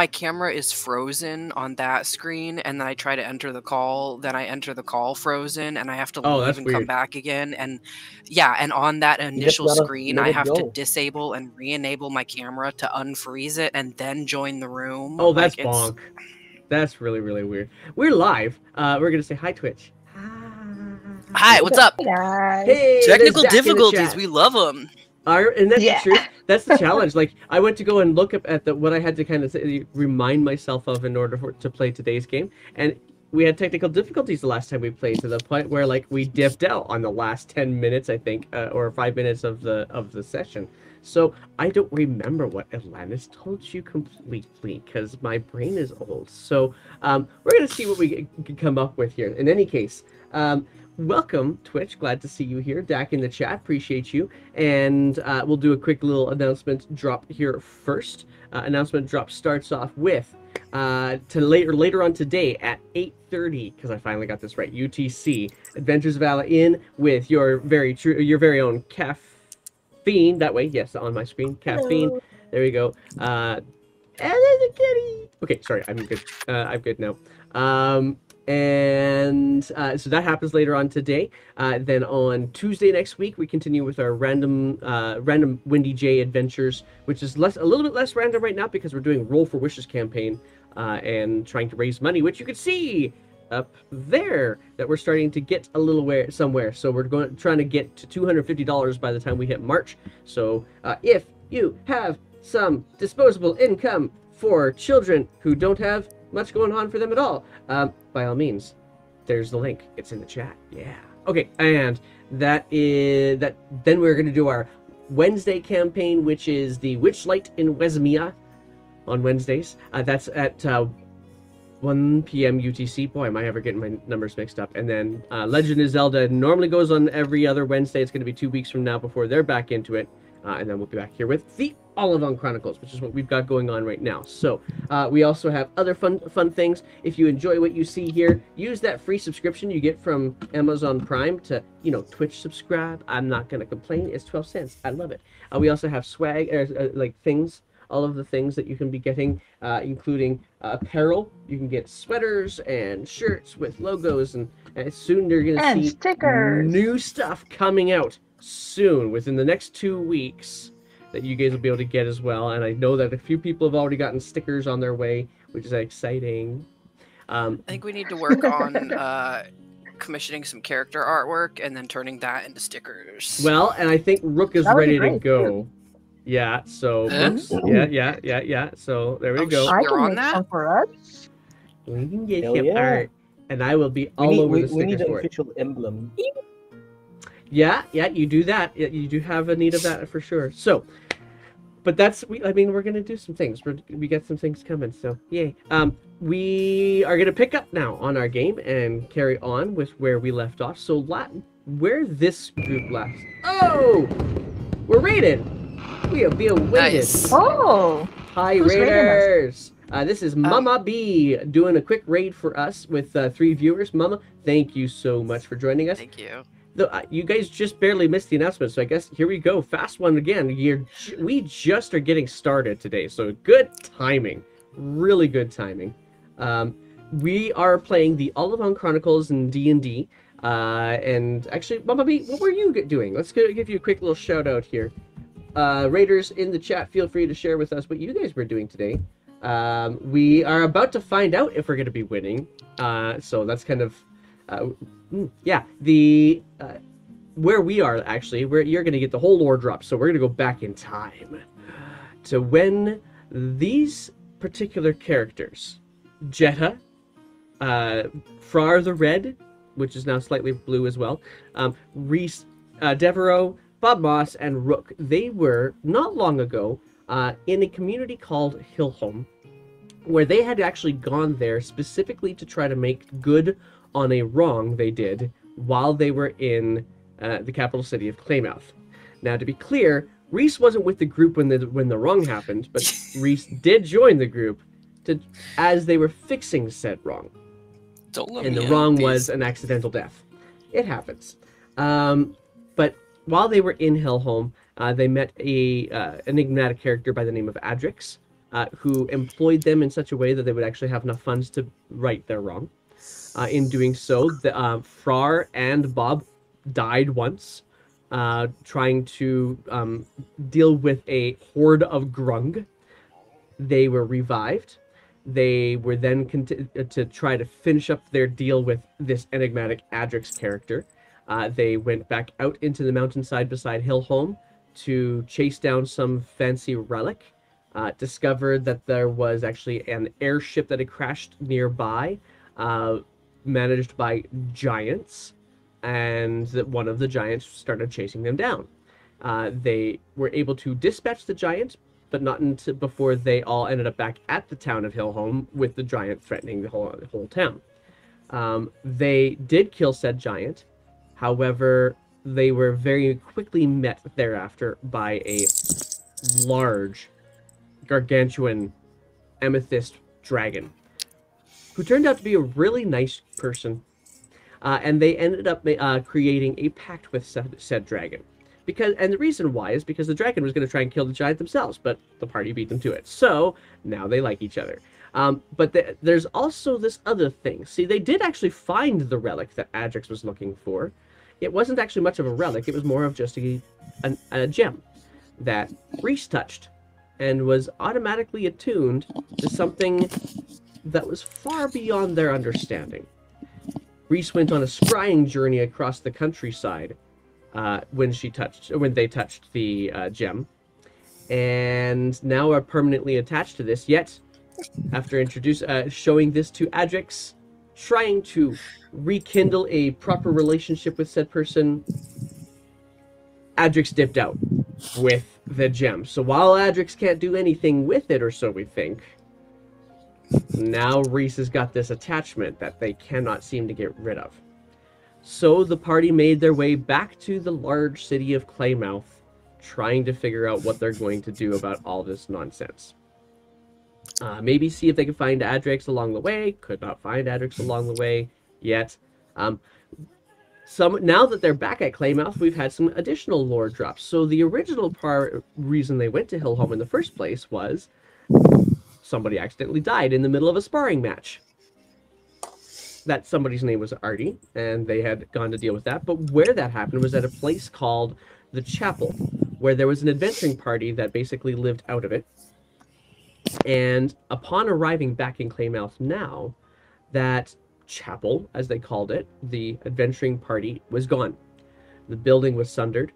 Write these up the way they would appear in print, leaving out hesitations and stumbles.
my camera is frozen on that screen, and then I try to enter the call, then I enter the call frozen, and I have to leave that's and come weird. back again. And yeah, and on that initial gotta screen, let I it have to go. disable and re-enable my camera to unfreeze it and then join the room. Oh, that's Like, it's bonk. That's really, really weird. We're live. We're gonna say hi, Twitch. hi, what's up? Guys. Hey, Technical there's Dak in the difficulties, chat. we love them. And that's Yeah. the truth. That's the challenge. Like, I went to go and look up at what I had to kind of remind myself of in order to play today's game, and we had technical difficulties the last time we played, to the point where like we dipped out on the last 10 minutes, I think, or 5 minutes of the session. So I don't remember what Atlantis told you completely because my brain is old. So we're gonna see what we can come up with here. In any case, welcome, Twitch. Glad to see you here. Dak in the chat. Appreciate you. And we'll do a quick little announcement drop here first. Announcement drop starts off with later on today at 8:30, because I finally got this right. UTC Adventures of Ala with your very own caffeine. That way, yes, on my screen, caffeine. Hello. There we go. And there's a kitty. Okay, sorry, I'm good. I'm good now. So that happens later on today. Then on Tuesday next week, we continue with our random Windy J adventures, which is a little bit less random right now because we're doing Roll for Wishes campaign and trying to raise money, which you can see up there that we're starting to get a little somewhere. So we're trying to get to $250 by the time we hit March. So if you have some disposable income for children who don't have much going on for them at all, by all means, there's the link. It's in the chat. Yeah. Okay, and then we're going to do our Wednesday campaign, which is the Witchlight in Wesmia on Wednesdays. That's at 1 p.m. UTC. Boy, am I ever getting my numbers mixed up. And then Legend of Zelda normally goes on every other Wednesday. It's going to be 2 weeks from now before they're back into it. And then we'll be back here with the Olivon Chronicles, which is what we've got going on right now. So we also have other fun things. If you enjoy what you see here, use that free subscription you get from Amazon Prime to, Twitch subscribe. I'm not going to complain. It's 12 cents. I love it. We also have swag, like things, all of the things that you can be getting, including apparel. You can get sweaters and shirts with logos, and soon you're going to see stickers. New stuff coming out soon, within the next 2 weeks, that you guys will be able to get as well. And I know that a few people have already gotten stickers on their way, which is exciting. I think we need to work on commissioning some character artwork and then turning that into stickers. Well, and I think Rook is ready to go. Too. Yeah, so Rook's, yeah. So there we go. I You're can on make that? some for us. We can get Hell him yeah. art, and I will be all over the we need stickers an for it. official emblem. Yeah, you do that. You do have a need of that for sure. So, but we're gonna do some things. We got some things coming. So yay. We are gonna pick up now on our game and carry on with where we left off. So where this group last. Oh, we're raided. We are being raided. Nice. Oh, Hi, who's raiding us? Raiders. This is Mama B doing a quick raid for us with 3 viewers. Mama, thank you so much for joining us. Thank you. You guys just barely missed the announcement, so I guess here we go. Fast one again. We just are getting started today, so good timing. Really good timing. We are playing the Olivon Chronicles in D&D. And actually, Mama B, what were you doing? Let's give you a quick little shout out here. Raiders in the chat, feel free to share with us what you guys were doing today. We are about to find out if we're going to be winning. So that's kind of... where we are, actually, where you're going to get the whole lore drop. So we're going to go back in time to when these particular characters, Jetta, Frar the Red, which is now slightly blue as well, Reese, Devereaux, Bob Moss, and Rook, they were not long ago in a community called Hillholm, where they had actually gone there specifically to try to make good on a wrong they did while they were in the capital city of Claymouth. Now, to be clear, Reese wasn't with the group when the wrong happened, but Reese did join the group as they were fixing said wrong. Don't let And me the in, wrong please. was an accidental death. It happens. But while they were in Hellholm, they met a enigmatic character by the name of Adrix, who employed them in such a way that they would actually have enough funds to right their wrong. In doing so, Frar and Bob died once, trying to deal with a horde of grung. They were revived. They were then to try to finish up their deal with this enigmatic Adrix character. They went back out into the mountainside beside Hillholm to chase down some fancy relic. Discovered that there was actually an airship that had crashed nearby, managed by giants, and that one of the giants started chasing them down. They were able to dispatch the giant, but not until before they all ended up back at the town of Hillholm with the giant threatening the whole town. They did kill said giant. However, they were very quickly met thereafter by a large, gargantuan amethyst dragon, who turned out to be a really nice person. And they ended up creating a pact with said dragon. And the reason why is because the dragon was going to try and kill the giant themselves, but the party beat them to it. So now they like each other. But there's also this other thing. See, they did actually find the relic that Adrix was looking for. It wasn't actually much of a relic. It was more of just a gem that Reese touched and was automatically attuned to something that was far beyond their understanding. Reese went on a scrying journey across the countryside when they touched the gem, and now are permanently attached to this. Yet, after showing this to Adrix, trying to rekindle a proper relationship with said person, Adrix dipped out with the gem. So while Adrix can't do anything with it, or so we think, now Reese has got this attachment that they cannot seem to get rid of. So the party made their way back to the large city of Claymouth, trying to figure out what they're going to do about all this nonsense. Maybe see if they can find Adrix along the way. Could not find Adrix along the way yet. Now that they're back at Claymouth, we've had some additional lore drops. So the original reason they went to Hillholm in the first place was somebody accidentally died in the middle of a sparring match. That somebody's name was Artie, and they had gone to deal with that. But where that happened was at a place called the Chapel, where there was an adventuring party that basically lived out of it. And upon arriving back in Claymouth now, that chapel, as they called it, the adventuring party, was gone. The building was sundered.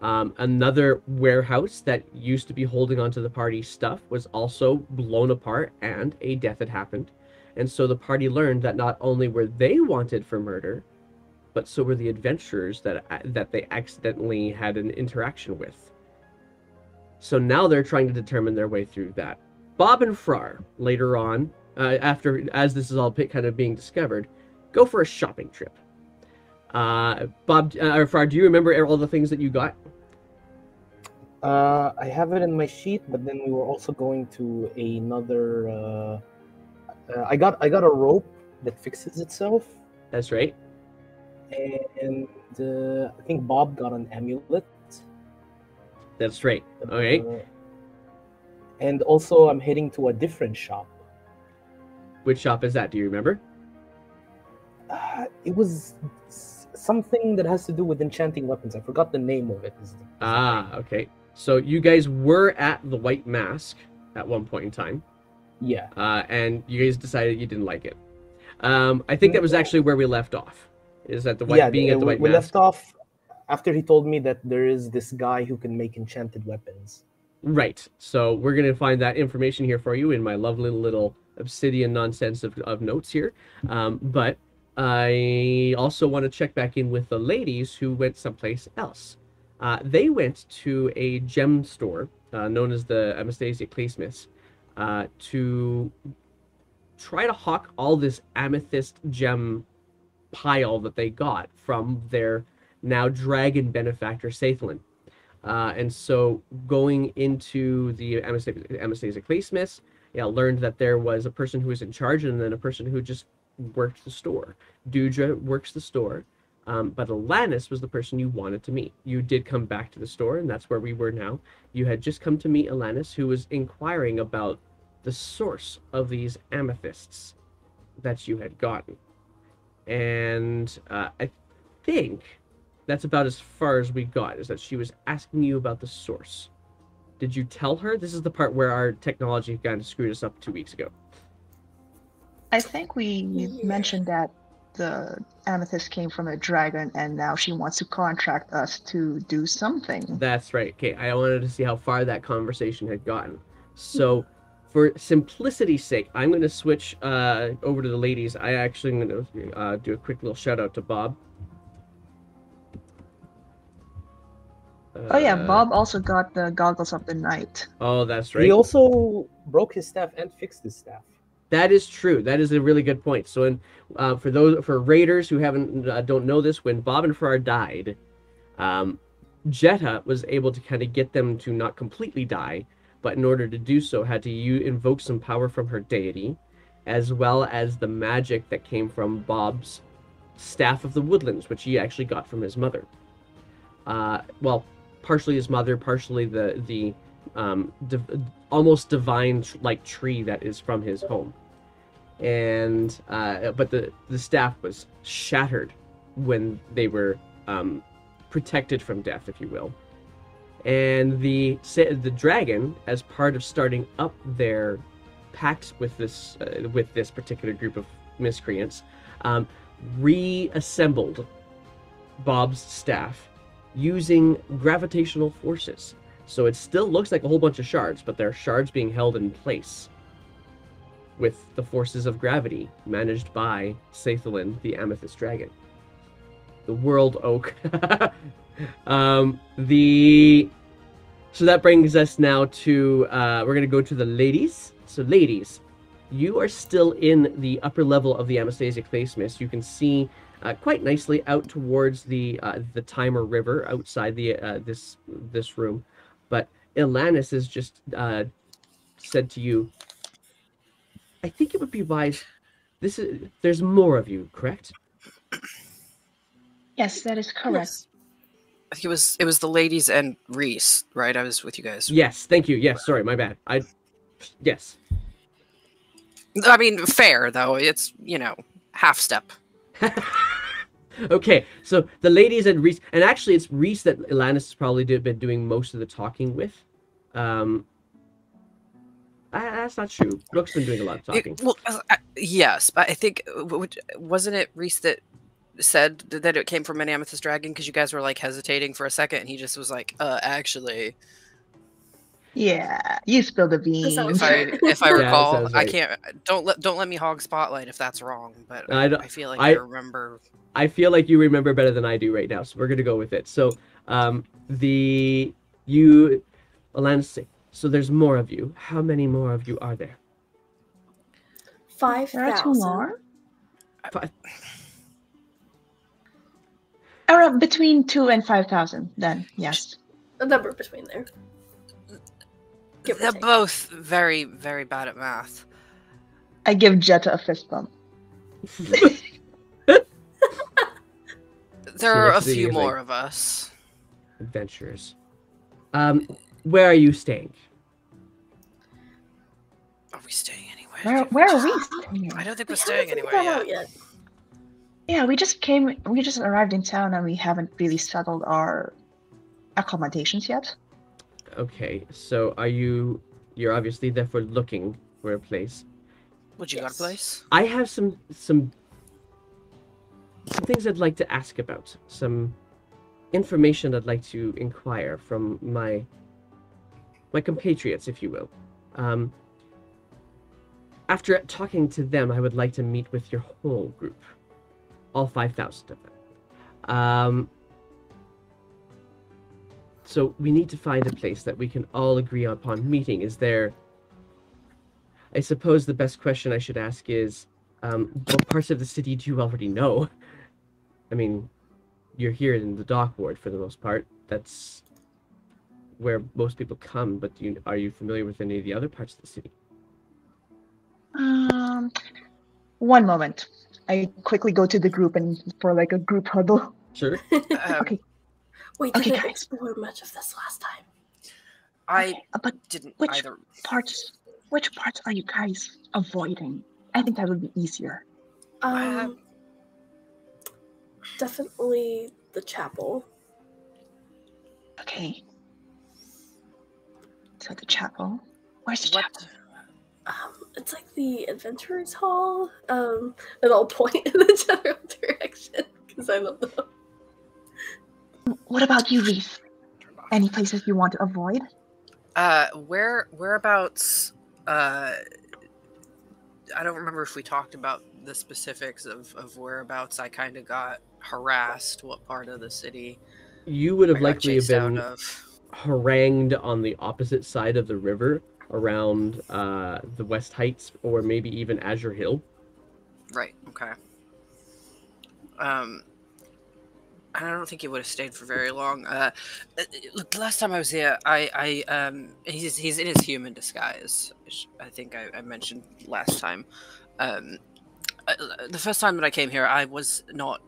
Another warehouse that used to be holding onto the party's stuff was also blown apart, and a death had happened. And so the party learned that not only were they wanted for murder, but so were the adventurers that they accidentally had an interaction with. So now they're trying to determine their way through that. Bob and Frar, later on, as this is all kind of being discovered, go for a shopping trip. Bob or Frar, do you remember all the things that you got? I have it in my sheet, but then we were also going to another. I got a rope that fixes itself. That's right. And I think Bob got an amulet. That's right. Okay. And also, I'm heading to a different shop. Which shop is that? Do you remember? It was something that has to do with enchanting weapons. I forgot the name of it. Okay. So you guys were at the White Mask at one point in time. Yeah. And you guys decided you didn't like it. I think that was actually where we left off. Is that being at the White Mask? We left off after he told me that there is this guy who can make enchanted weapons. Right. So we're going to find that information here for you in my lovely little obsidian nonsense of notes here. But I also want to check back in with the ladies who went someplace else. They went to a gem store known as the Anastasia Claysmiths to try to hawk all this amethyst gem pile that they got from their now dragon benefactor Sathelin. And so going into the Anastasia Claysmiths, learned that there was a person who was in charge and then a person who just worked the store. Dudra works the store. But Alanis was the person you wanted to meet. You did come back to the store, and that's where we were now. You had just come to meet Alanis, who was inquiring about the source of these amethysts that you had gotten. And I think that's about as far as we got, is that she was asking you about the source. Did you tell her? This is the part where our technology kind of screwed us up 2 weeks ago. I think we mentioned that the amethyst came from a dragon, and now she wants to contract us to do something. That's right. Okay, I wanted to see how far that conversation had gotten. So, for simplicity's sake, I'm going to switch over to the ladies. I actually am going to do a quick little shout out to Bob. Oh yeah, Bob also got the goggles of the night. Oh, that's right. He also broke his staff and fixed his staff. That is true. That is a really good point. So, for raiders who don't know this, when Bob and Farrar died, Jetta was able to kind of get them to not completely die, but in order to do so, had to invoke some power from her deity, as well as the magic that came from Bob's staff of the woodlands, which he actually got from his mother. Well, partially his mother, partially the almost divine like tree that is from his home. And but the staff was shattered when they were protected from death, if you will. And the dragon, as part of starting up their pact with this particular group of miscreants, reassembled Bob's staff using gravitational forces. So it still looks like a whole bunch of shards, but they're shards being held in place with the forces of gravity managed by Sathalin, the Amethyst Dragon. The World Oak. So that brings us now to, we're going to go to the ladies. So ladies, you are still in the upper level of the Anastasia Claysmith. You can see quite nicely out towards the Timer River outside the this room. But Ilanis has just said to you, I think it would be wise. There's more of you, correct? Yes, that is correct. Yes. I think it was the ladies and Reese, right? I was with you guys. Yes, thank you. Yes, sorry, my bad. Yes. I mean, fair though. It's half step. Okay, so the ladies and Reese, and actually it's Reese that Ilanis has probably been doing most of the talking with. That's not true. Brooke's been doing a lot of talking. Yes, but I think wasn't it Reese that said that it came from an amethyst dragon, because you guys were like hesitating for a second, and he just was like, actually. Yeah, you spilled the beans. If I recall, right. I can't. Don't let me hog spotlight if that's wrong. But I feel like I remember. I feel like you remember better than I do right now, so we're gonna go with it. So, Alanis, so there's more of you. How many more of you are there? 5,000. There are 2 more. 5. Around between 2 and 5,000. Then yes, A number between there. They're both very, very bad at math. I give Jetta a fist bump. There are a few more of us. Adventurers. Where are you staying? Are we staying anywhere? Where are we staying? I don't think we're We staying haven't anywhere figured that yet. out yet. Yeah, we just arrived in town and we haven't really settled our accommodations yet. Okay, so you're obviously therefore looking for a place. Would you got a place? I have some things I'd like to ask about. Some information I'd like to inquire from my compatriots, if you will. After talking to them, I would like to meet with your whole group. All 5,000 of them. So we need to find a place that we can all agree upon meeting. Is there... I suppose the best question I should ask is, what parts of the city do you already know? I mean, you're here in the dock ward for the most part. That's where most people come, but are you familiar with any of the other parts of the city? One moment. I quickly go to the group and for like a group huddle. Sure. Okay. We Okay, didn't guys. explore much of this last time. I But didn't which either. which parts are you guys avoiding? I think that would be easier. Definitely the chapel. Okay. So the chapel. Where's the chapel? It's like the Adventurers Hall. And I'll point in the general direction because I don't know. What about you, Reese? Any places you want to avoid? Whereabouts? I don't remember if we talked about the specifics of whereabouts I kind of got harassed. What part of the city? You would have I got likely chased been out of. harangued on the opposite side of the river around the West Heights or maybe even Azure Hill. Right. Okay. I don't think he would have stayed for very long. Look, the last time I was here, he's in his human disguise, which I think I mentioned last time. The first time that I came here, I was not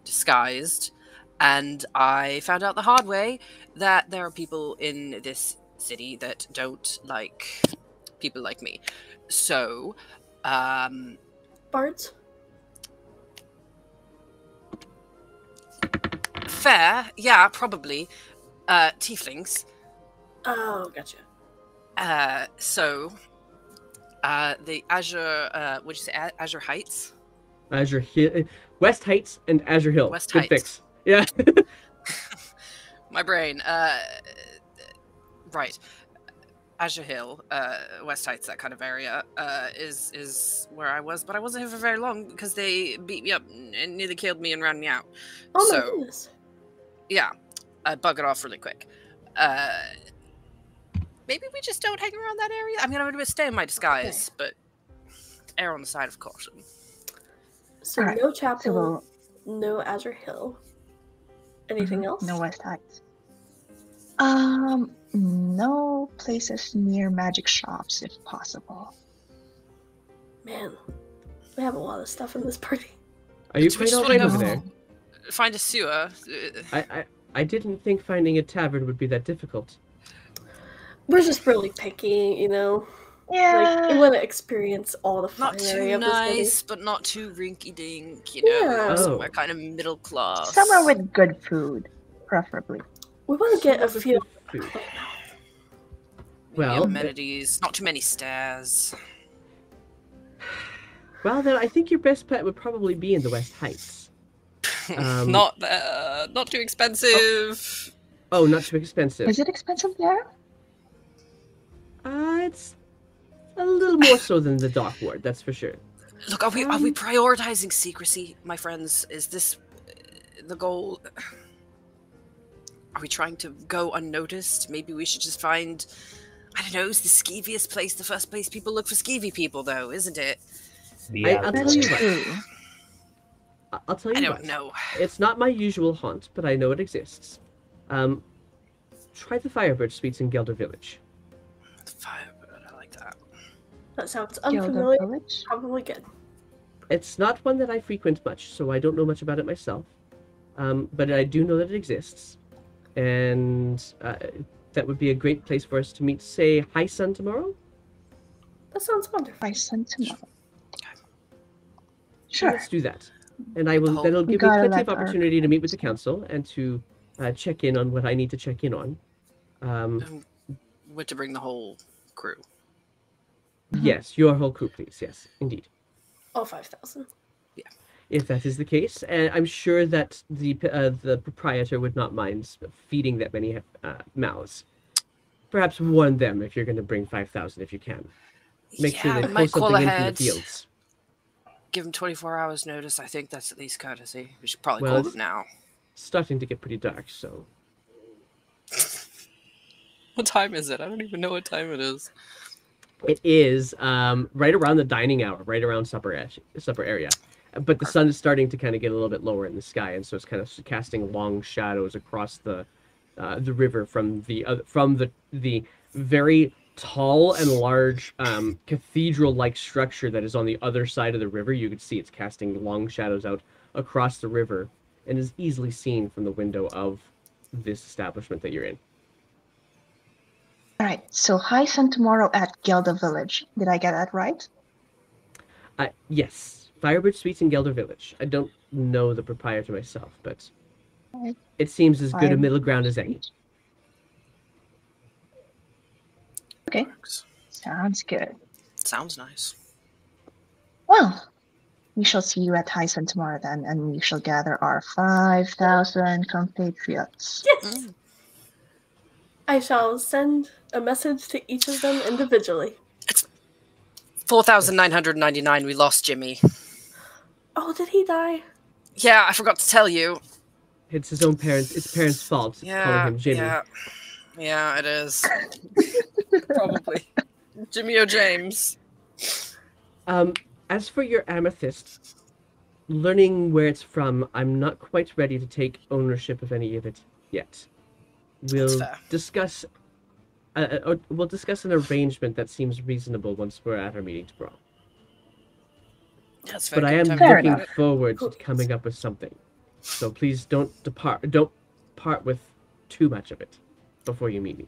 disguised, and I found out the hard way that there are people in this city that don't like people like me. So, Bards? fair, yeah, probably. Tieflings. Oh, gotcha. The Azure, what'd you say, Azure Heights? Azure Hill, West Heights and Azure Hill. West Good Heights. fix. Yeah. My brain. Right. Azure Hill, West Heights, that kind of area, is where I was, but I wasn't here for very long because they beat me up and nearly killed me and ran me out. Oh my So, goodness. yeah, I bug it off really quick. Maybe we just don't hang around that area. I mean, I'm going to stay in my disguise, but err on the side of caution. So Alright, no chapel, so no Azure Hill. Anything else? No West Heights. No places near magic shops if possible. Man, we have a lot of stuff in this party. Are you Do we quite just all wanna right go over there? Find a sewer. I didn't think finding a tavern would be that difficult. We're just really picky, you know? Yeah. Like, we want to experience all the Not finery too of this city. nice, but not too rinky-dink, you know? Yeah. Somewhere Oh. kind of middle class. Somewhere with good food, preferably. We want to get a Somewhere feel. with good food. Maybe Well, amenities, not too many stairs. Well, then I think your best bet would probably be in the West Heights. Not too expensive. Oh, not too expensive. Is it expensive there? It's a little more so than the dock ward, that's for sure. Look, are we prioritizing secrecy, my friends? Is this the goal? Are we trying to go unnoticed? Maybe we should just find, I don't know, is the skeeviest place the first place people look for skeevy people, though, isn't it? I'll tell That's you what. true. I'll tell you I don't what. know. It's not my usual haunt, but I know it exists. Try the Firebird Suites in Gelder Village. Firebird, I like that. That sounds Gilda unfamiliar. Village? Probably good. It's not one that I frequent much, so I don't know much about it myself. But I do know that it exists. And that would be a great place for us to meet, say, High Sun tomorrow? That sounds wonderful. By sun tomorrow. So Sure. let's do that. And I will. Oh. That'll We give me gotta plenty let of our- opportunity to meet with the council and to check in on what I need to check in on. What to bring the whole crew? Yes, your whole crew, please. Yes, indeed. All 5,000. If that is the case, and I'm sure that the proprietor would not mind feeding that many mouths. Perhaps warn them if you're going to bring 5,000 if you can. Make sure Yeah, they we pull might call something in from ahead. the fields. Give them 24 hours notice. I think that's at least courtesy. We should probably Well, call them now. Starting to get pretty dark, so What time is it? I don't even know what time it is. it is right around the dining hour, right around supper area. But the sun is starting to kind of get a little bit lower in the sky, and so it's kind of casting long shadows across the river from the very tall and large cathedral-like structure that is on the other side of the river. You can see it's casting long shadows out across the river and is easily seen from the window of this establishment that you're in. All right. So high sun tomorrow at Gelda Village. Did I get that right? Yes, Firebird Suites in Gelder Village. I don't know the proprietor myself, but Right. it seems as good a Fire- middle ground as any. Okay. Sounds good. Sounds nice. Well, we shall see you at high sun tomorrow then, and we shall gather our 5,000 compatriots. Yes! Mm. I shall send a message to each of them individually. 4,999. We lost Jimmy. Oh, did he die? Yeah, I forgot to tell you. It's his own parents. It's parents' fault calling Yeah, him Jimmy. yeah, it is. Probably. Jimmy O. James. As for your amethyst, learning where it's from, I'm not quite ready to take ownership of any of it yet. We'll fair. discuss. We'll discuss an arrangement that seems reasonable once we're at our meeting tomorrow. That's But I am Fair looking enough. forward to coming up with something. So please don't part with too much of it before you meet me.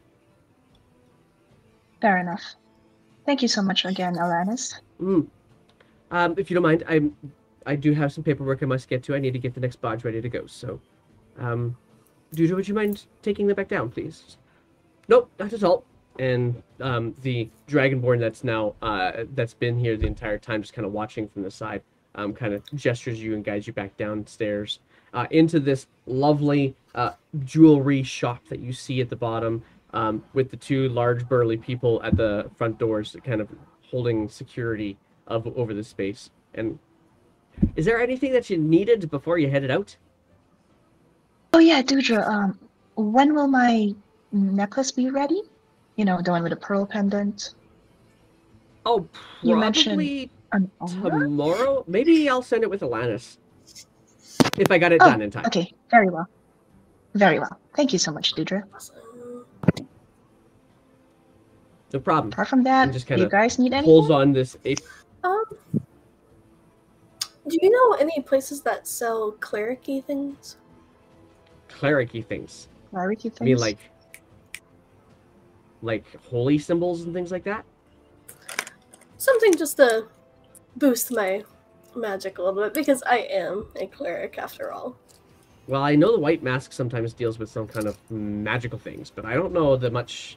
Fair enough. Thank you so much again, Alanis. If you don't mind, I do have some paperwork I must get to. I need to get the next barge ready to go. So, Duda, would you mind taking that back down, please? Nope, not at all. And the Dragonborn that's now that's been here the entire time, just kind of watching from the side, kind of gestures you and guides you back downstairs into this lovely jewelry shop that you see at the bottom, with the two large burly people at the front doors, kind of holding security over the space. And is there anything that you needed before you headed out? Oh yeah, Dudra, when will my necklace be ready? You know, the one with the pearl pendant. Oh, You mentioned probably an hour? tomorrow. Maybe I'll send it with Alanis if I got it done in time. Okay, very well. Very well. Thank you so much, Dudra. Awesome. No problem. Apart from that, And just do kind you of guys need pulls anything? on this. Do you know any places that sell cleric-y things? Cleric-y things. Clarity things? I mean, like holy symbols and things like that. Something just to boost my magic a little bit, because I am a cleric after all. Well, I know the white mask sometimes deals with some kind of magical things, but I don't know that much.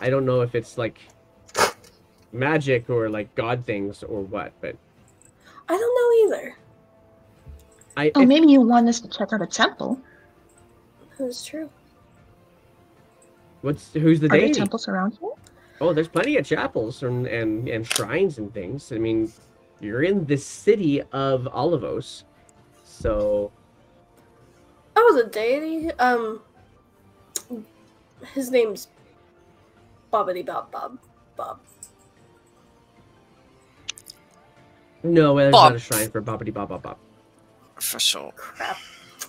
I don't know if it's like magic or like god things or what, but I don't know either. Oh, maybe you want us to check out a temple. That's true. Who's the Are there deity? temples around here? Oh, there's plenty of chapels and shrines and things. I mean, you're in the city of Olivos, so Oh, the deity? His name's Bobbity Bob Bob Bob. no, there's Bob. not a shrine for Bobbity Bob Bob Bob. For sure. Crap.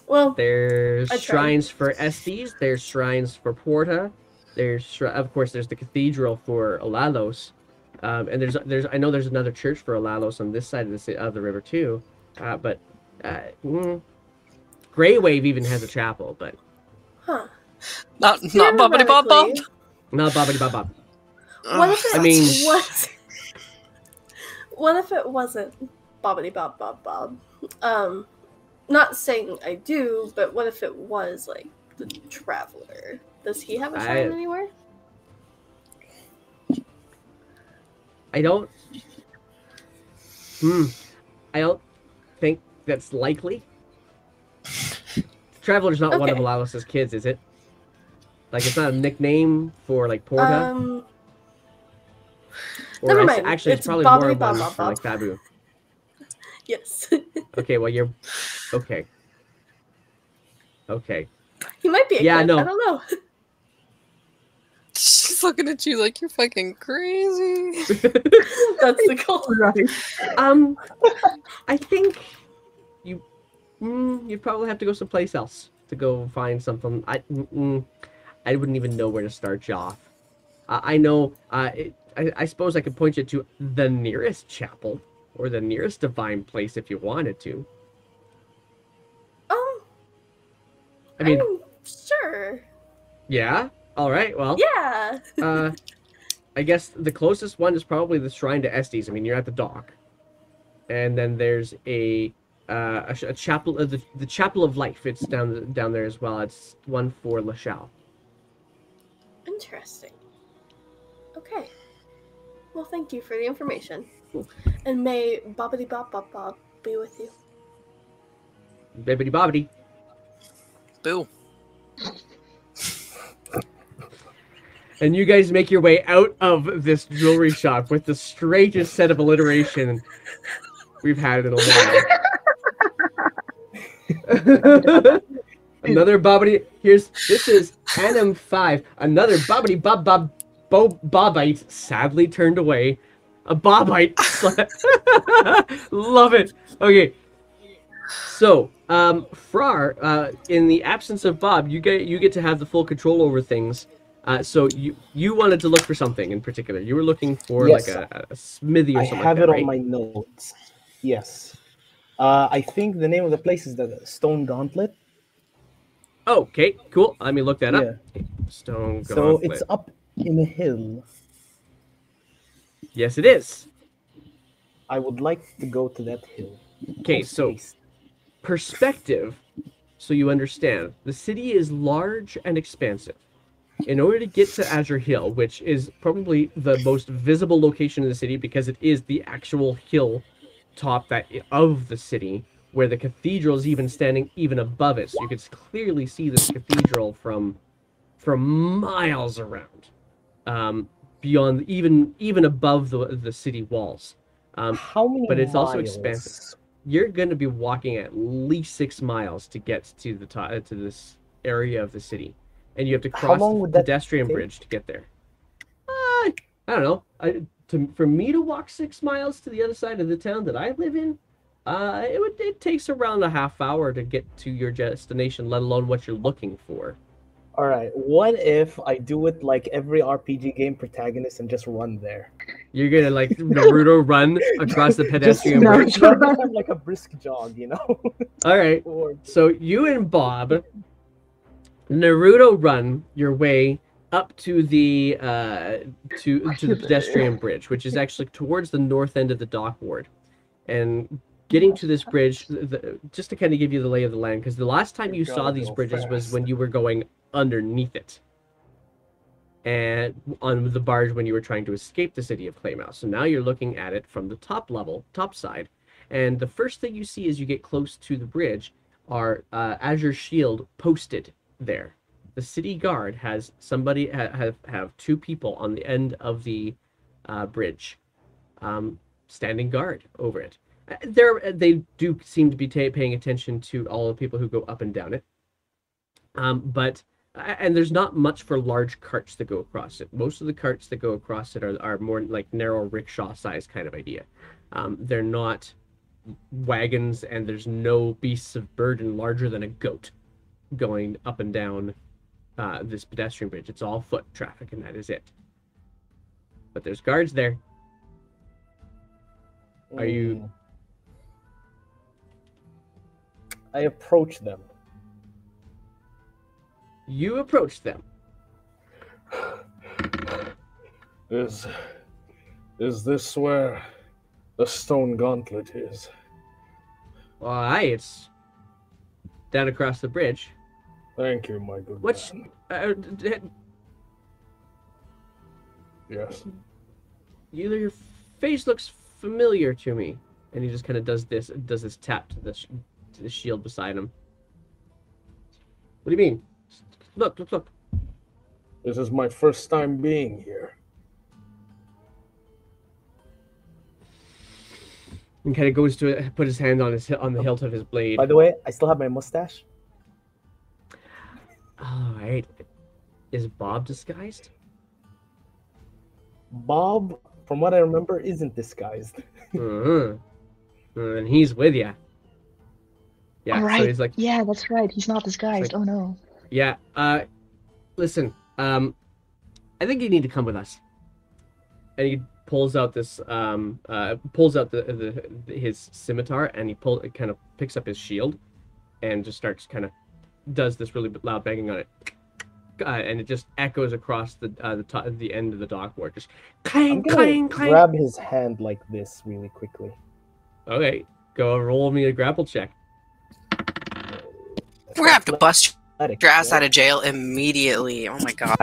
Well, There's I tried. shrines for Estes. There's shrines for Porta. Of course, there's the cathedral for Alalos, and there's I know there's another church for Alalos on this side of the river too, but Grey Wave even has a chapel, but huh. Not Bobbity Bob Bob. Theoretically, not Bobbity Bob Bob. What if it I mean- was? What if it wasn't Bobbity Bob Bob Bob? Not saying I do, but what if it was like the Traveler? Does he have a shrine anywhere? I don't think that's likely. Traveler's not one of Okay. Alalos' kids, is it? Like, it's not a nickname for like Porta. Or never it's- mind. Actually, it's It's probably Bobbity more Bob one Bob for like Bob. Babu. Yes. Okay, well you're okay. Okay. He might be a Yeah, kid. no. I don't know. She's looking at you like you're fucking crazy. That's the goal. Right. I think you'd probably have to go someplace else to go find something. I wouldn't even know where to start you off. I know. I suppose I could point you to the nearest chapel or the nearest divine place if you wanted to. Um, I mean, sure. yeah. All right. Well, Yeah. I guess the closest one is probably the Shrine to Estes. I mean, you're at the dock, and then there's a chapel, the Chapel of Life. It's down there as well. It's one for Lachelle. Interesting. Okay. Well, thank you for the information. And may Bobbity Bob Bob Bob be with you. Bibbidi bobbidi. Boo. And you guys make your way out of this jewelry shop with the strangest set of alliteration we've had in a while. Another bobbity. This is Anim 5. Another bobbity bob bob bobite sadly turned away. A bobite. Love it. Okay. So, Frar, in the absence of Bob, you get to have the full control over things. So you wanted to look for something in particular. You were looking for Yes. like a smithy or I something have like that, it right? on my notes. Yes. I think the name of the place is the Stone Gauntlet. Oh, okay, cool. Let me look that up. Yeah. Stone So Gauntlet. it's up in a hill. Yes, it is. I would like to go to that hill. Okay, so Post-haste. perspective, so you understand. The city is large and expansive. In order to get to Azure Hill, which is probably the most visible location in the city because it is the actual hill top of the city, where the cathedral is even standing even above it, so you can clearly see this cathedral from miles around, beyond even above the city walls. How many but it's also miles? expansive. You're going to be walking at least 6 miles to get to the top to this area of the city, and you have to How cross long the would that pedestrian take? bridge to get there. I don't know. For me to walk 6 miles to the other side of the town that I live in, it takes around a half hour to get to your destination, let alone what you're looking for. All right. What if I do it like every RPG game protagonist and just run there? You're gonna like Naruto run across the pedestrian just, bridge. just have like a brisk jog, you know? All right. Or So you and Bob Naruto run your way up to the the pedestrian bridge, which is actually towards the north end of the dock ward. And getting to this bridge, just to kind of give you the lay of the land, because the last time you saw these bridges was when you were going underneath it, and on the barge when you were trying to escape the city of Claymouth. So now you're looking at it from the top side, and the first thing you see as you get close to the bridge are Azure Shield posted there. The city guard has somebody have 2 people on the end of the bridge, standing guard over it. They do seem to be paying attention to all the people who go up and down it. And there's not much for large carts that go across it. Most of the carts that go across it are more like narrow rickshaw size kind of idea. They're not wagons, and there's no beasts of burden larger than a goat going up and down this pedestrian bridge. It's all foot traffic, and that is it. But there's guards there. Are you? I approach them. You approach them. Is this where the Stone Gauntlet is? Well, aye, it's down across the bridge. Thank you, my good What's man. Yes. your face looks familiar to me, and he just kind of does this tap to the shield beside him. What do you mean? Look. This is my first time being here. And kind of goes to put his hand on the hilt of his blade. By the way, I still have my mustache. All right. Is Bob disguised? Bob, from what I remember, isn't disguised. And he's with you. Yeah. All right. So he's like, Yeah, that's right. He's not disguised. like- Oh no. yeah. Listen. I I think you need to come with us. And he pulls out this pulls out his scimitar, and he kind of picks up his shield and just starts kind of does this really loud banging on it. And it just echoes across the end of the dockboard. Just clang, I'm gonna clang, clang. grab his hand like this really quickly. Okay, go roll me a grapple check. We're gonna have to bust Athletics, your ass right? out of jail immediately. Oh my god.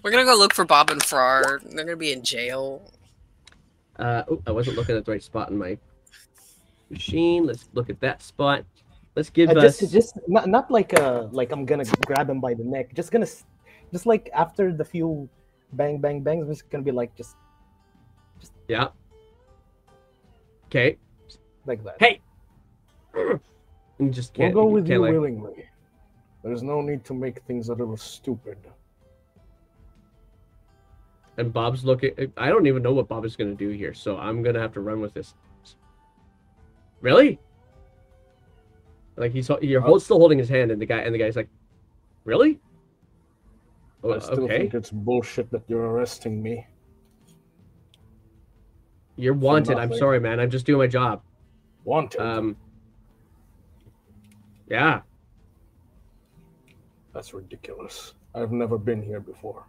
We're gonna go look for Bob and Frar. They're gonna be in jail. Oh, I wasn't looking at the right spot in my machine. Let's look at that spot. Let's give us just not like I'm gonna grab him by the neck. Just like after the few bang bang bangs, I'm just gonna be like just yeah. Okay. like that. Hey. And just We'll can't. go with can't you like, willingly. There's no need to make things a little stupid. And Bob's looking. I don't even know what Bob is going to do here, so I'm going to have to run with this. Really? Like you're still holding his hand, and the guy's like, really? Oh, I still okay. think it's bullshit that you're arresting me. You're wanted. I'm nothing. sorry, man. I'm just doing my job. Wanted? Yeah. That's ridiculous. I've never been here before.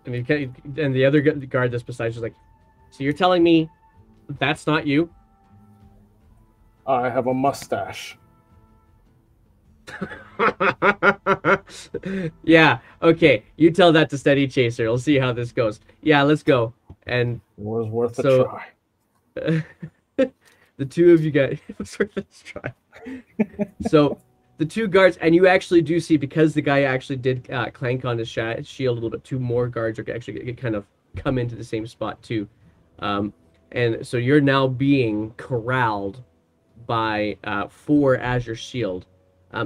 And the other guard that's beside you is like, so you're telling me that's not you? I have a mustache. Yeah, okay. You tell that to Steady Chaser. We'll see how this goes. Yeah, let's go. And It was worth a So- try. the two of you guys, it was worth a try. So the two guards, and you actually do see, because the guy actually did clank on his shield a little bit, two more guards are actually kind of come into the same spot too. And so you're now being corralled by 4 Azure Shield.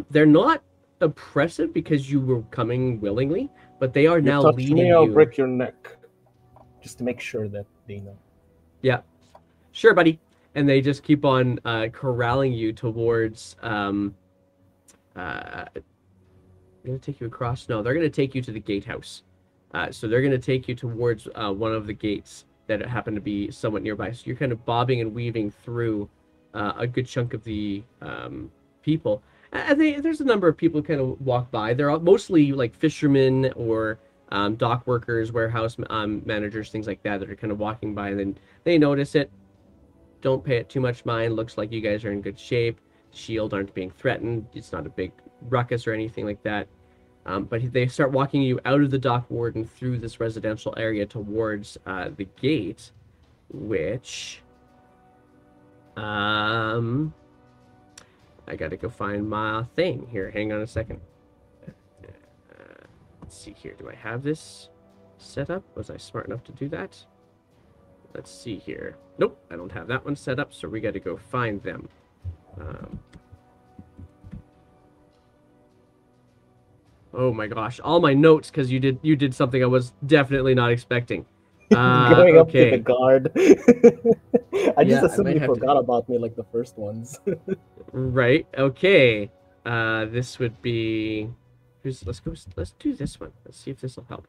They're not oppressive because you were coming willingly, but they are You now touch leading me, I'll you. break your neck. Just to make sure that they know. Yeah, sure, buddy. And they just keep on corralling you towards. They're gonna take you across. No, they're gonna take you to the gatehouse. So they're gonna take you towards one of the gates that happen to be somewhat nearby. So you're kind of bobbing and weaving through a good chunk of the people. And there's a number of people who kind of walk by. They're all mostly like fishermen or dock workers, warehouse managers, things like that are kind of walking by, and then they notice it. Don't pay it too much mind. Looks like you guys are in good shape. Shield aren't being threatened. It's not a big ruckus or anything like that. But they start walking you out of the dock ward and through this residential area towards the gate, which I gotta go find my thing here. Hang on a second. Let's see here. Do I have this set up? Was I smart enough to do that? Let's see here. Nope, I don't have that one set up, so we got to go find them. Oh my gosh, all my notes, because you did something I was definitely not expecting. Going up to the Okay. guard. I Yeah, just I assumed might you have to- forgot about me like the first ones. Right. Okay. This would be. Let's do this one. Let's see if this will help.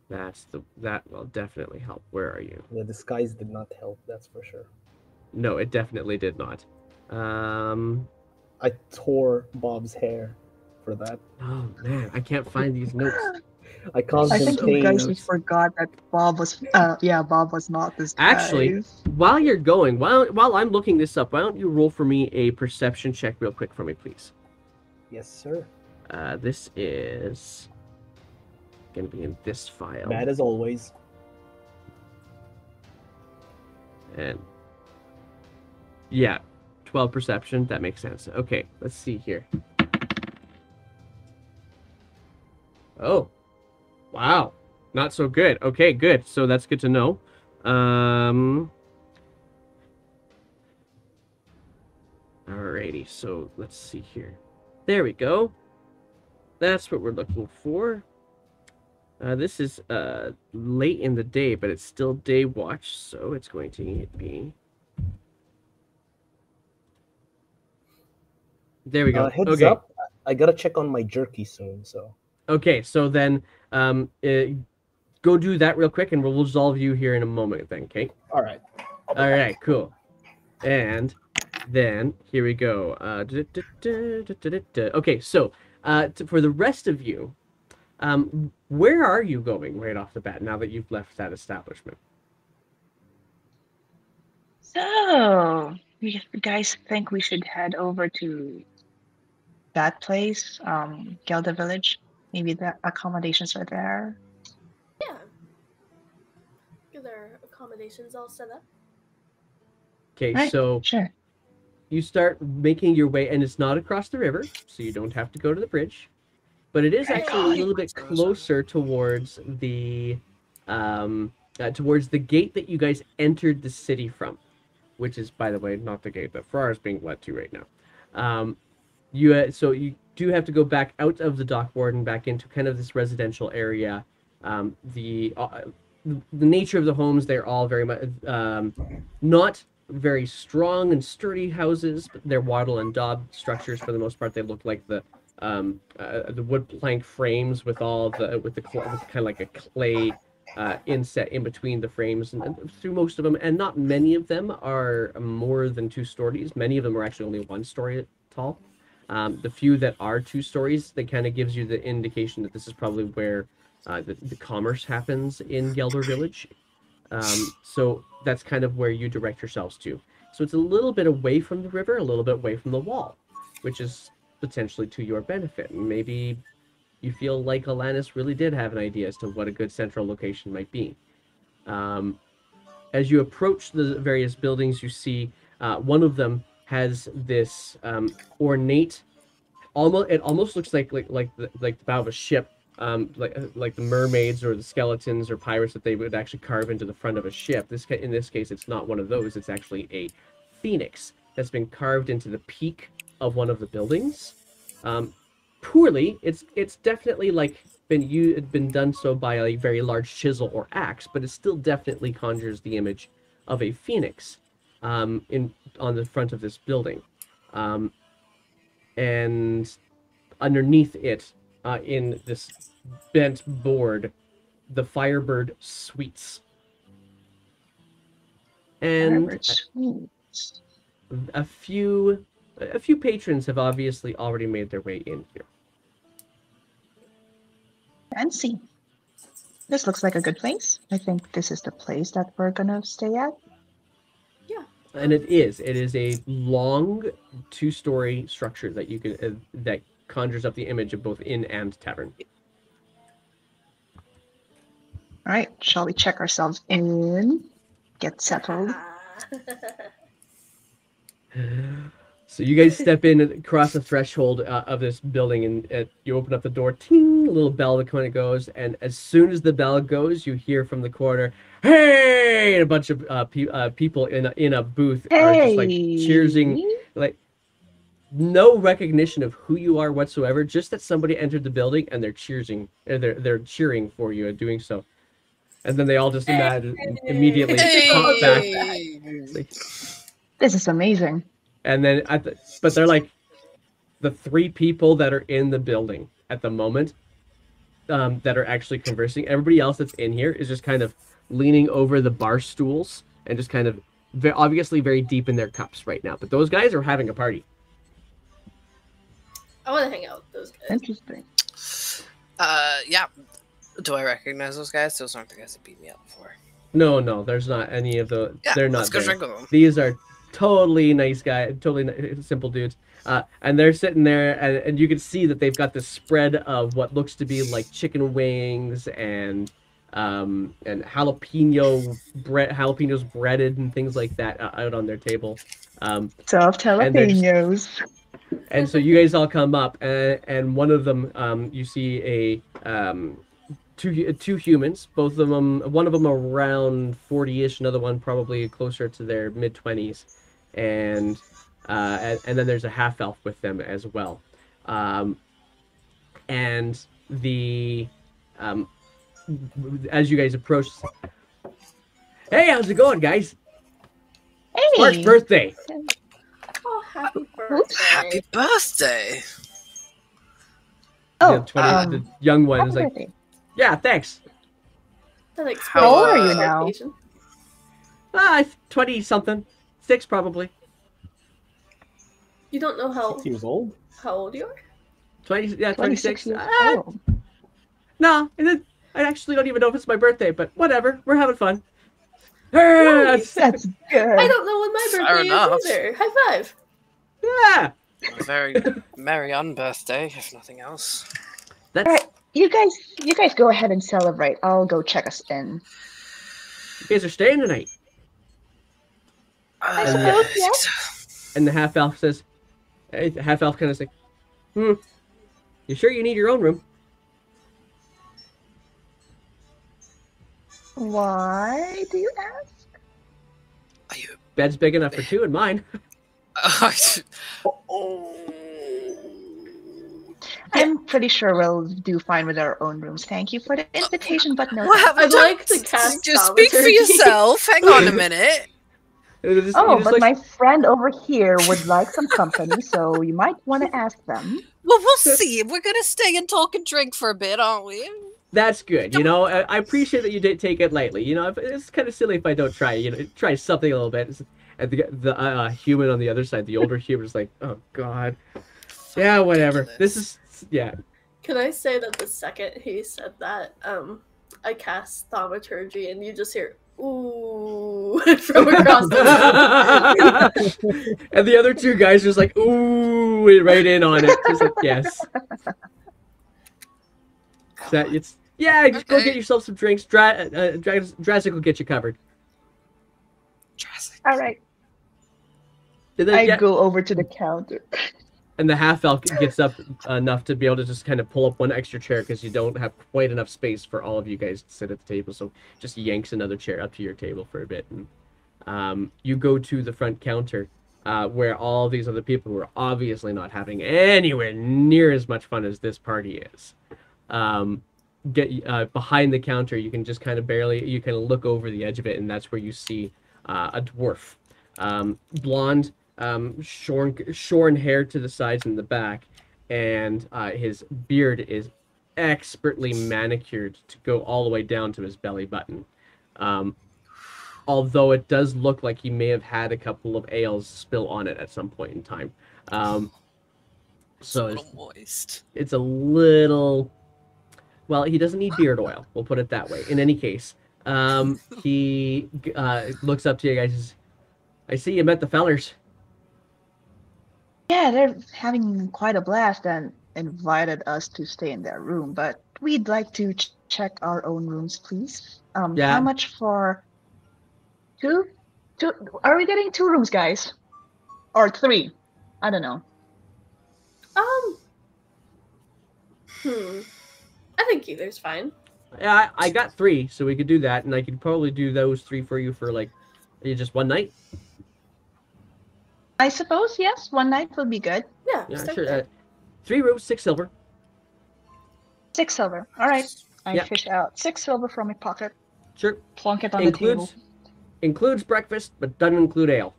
That will definitely help. Where are you? The disguise did not help, that's for sure. No, it definitely did not. I tore Bob's hair for that. Oh man, I can't find these notes. I caused I him think you pain. guys just forgot that Bob was Bob was not this guy. Actually, while you're going, while I'm looking this up, why don't you roll for me a perception check real quick for me, please? Yes, sir. This is gonna be in this file. Bad as always. And yeah, 12 perception. That makes sense. Okay, let's see here. Oh, wow, not so good. Okay, good. So that's good to know. Alrighty, so let's see here. There we go. That's what we're looking for. This is late in the day, but it's still day watch, so it's going to be. There we go. Heads Okay. up, I gotta check on my jerky soon. So Okay, so then go do that real quick, and we'll resolve you here in a moment. Then, okay? all right. All right, cool. And then here we go. Okay, so for the rest of you, where are you going right off the bat now that you've left that establishment? So, you guys think we should head over to that place, Gelda Village? Maybe the accommodations are there. Yeah. Get their accommodations all set up. Okay, Right, so sure. you start making your way, and it's not across the river, so you don't have to go to the bridge, but it is Right. actually a little bit closer towards the gate that you guys entered the city from, which is, by the way, not the gate that Farrar is being led to right now. So you do have to go back out of the dock ward and back into kind of this residential area. The nature of the homes, they're all very much not very strong and sturdy houses, but they're wattle and daub structures for the most part. They look like the wood plank frames with kind of like a clay inset in between the frames and through most of them, and not many of them are more than 2 stories. Many of them are actually only 1 story tall. The few that are 2 stories, that kind of gives you the indication that this is probably where the commerce happens in Gelder Village. So that's kind of where you direct yourselves to. So it's a little bit away from the river, a little bit away from the wall, which is potentially to your benefit. And maybe you feel like Alanis really did have an idea as to what a good central location might be. As you approach the various buildings, you see one of them has this ornate, it almost looks like the bow of a ship, like the mermaids or the skeletons or pirates that they would actually carve into the front of a ship. In this case, it's not one of those. It's actually a phoenix that's been carved into the peak of one of the buildings. Poorly, it's definitely like been done so by a very large chisel or axe, but it still definitely conjures the image of a phoenix on the front of this building, and underneath it, in this bent board, the Firebird Sweets. And Firebird Sweets. a few patrons have obviously already made their way in here. Fancy. This looks like a good place. I think this is the place that we're gonna stay at. Yeah. And it is a long 2-story structure that you can that conjures up the image of both inn and tavern. All right, shall we check ourselves in? Get settled. So you guys step in and cross the threshold of this building, and you open up the door. Ting! A little bell that kind of goes, and as soon as the bell goes, you hear from the corner, "Hey!" And a bunch of people in a booth are just like cheersing, like no recognition of who you are whatsoever. Just that somebody entered the building and they're cheering. They're cheering for you and doing so, and then they all just immediately pop back. Like, This is amazing. and then but they're like the 3 people that are in the building at the moment that are actually conversing. Everybody else that's in here is just kind of leaning over the bar stools and just kind of obviously very deep in their cups right now. But those guys are having a party. I want to hang out with those guys. Interesting. Yeah. Do I recognize those guys? Those aren't the guys that beat me up before. No, there's not any of the. Yeah, they're not. let's go there. drink with them. These are totally nice guys, totally simple dudes. And they're sitting there, and you can see that they've got this spread of what looks to be like chicken wings and jalapenos breaded and things like that out on their table. Soft jalapenos. And so you guys all come up, and one of them, you see two humans, both of them, one of them around 40-ish, another one probably closer to their mid-20s, and then there's a half-elf with them as well. And the as you guys approach, hey, how's it going, guys? Hey. Mark's birthday. Oh, happy birthday. Happy birthday! Oh, the young one happy is like, birthday. yeah, thanks. That How explains old are the you now? location. 20 something, 6 probably. You don't know 6 years old. how old you are? 20, yeah, 26 26. years old. No, I actually don't even know if it's my birthday, but whatever. We're having fun. Nice. That's I good. don't know when my Fair birthday enough. is either. High five. Yeah. A very merry unbirthday, if nothing else. That's All right, you guys go ahead and celebrate. I'll go check us in. you guys are staying tonight. I And suppose, the, yes. and the half elf says, half elf kind of like, you sure you need your own room? Why do you ask? Are you? Bed's big enough for 2 in mine. I'm pretty sure we'll do fine with our own rooms. Thank you for the invitation, but no. Well, thanks. I'd like to cast just speak for thaumaturgy. yourself. Hang on a minute. And it just- Oh, he just but looks- my friend over here would like some company, so you might want to ask them. Well, we'll see. We're gonna stay and talk and drink for a bit, aren't we? That's good. You know, I appreciate that you did take it lightly. You know, it's kind of silly if I don't try. You know, try something a little bit. And the human on the other side, the older human, is like, oh god, yeah, whatever. This is yeah. Can I say that the second he said that, I cast thaumaturgy and you just hear ooh from across the room. And the other 2 guys just like ooh right in on it. Just like yes. That it's yeah. Just go Okay. get yourself some drinks. Drazic will get you covered. All right, And then, I yeah, go over to the counter. and the half elf gets up enough to be able to just kind of pull up one extra chair because you don't have quite enough space for all of you guys to sit at the table. So just yanks another chair up to your table for a bit, and you go to the front counter where all these other people who are obviously not having anywhere near as much fun as this party is. Get behind the counter. You can just kind of you can look over the edge of it, and that's where you see a dwarf, blonde. Shorn hair to the sides and the back, and his beard is expertly manicured to go all the way down to his belly button. Although it does look like he may have had a couple of ales spill on it at some point in time. So a little moist. it's a little... Well, he doesn't need beard oil. We'll put it that way. In any case, he looks up to you guys and says, I see you met the fellers. Yeah, they're having quite a blast and invited us to stay in their room, but we'd like to check our own rooms, please. Yeah. How much for 2? Are we getting 2 rooms, guys? Or 3? I don't know. I think either's fine. Yeah, I got 3, so we could do that, and I could probably do those 3 for you for like just one night. I suppose, yes, one night would be good. Yeah, Yeah, start sure. there. 3 rooms, 6 silver. 6 silver. All right. I Yeah. fish out 6 silver from my pocket, Sure. plonk it on the table. Includes breakfast, but doesn't include ale.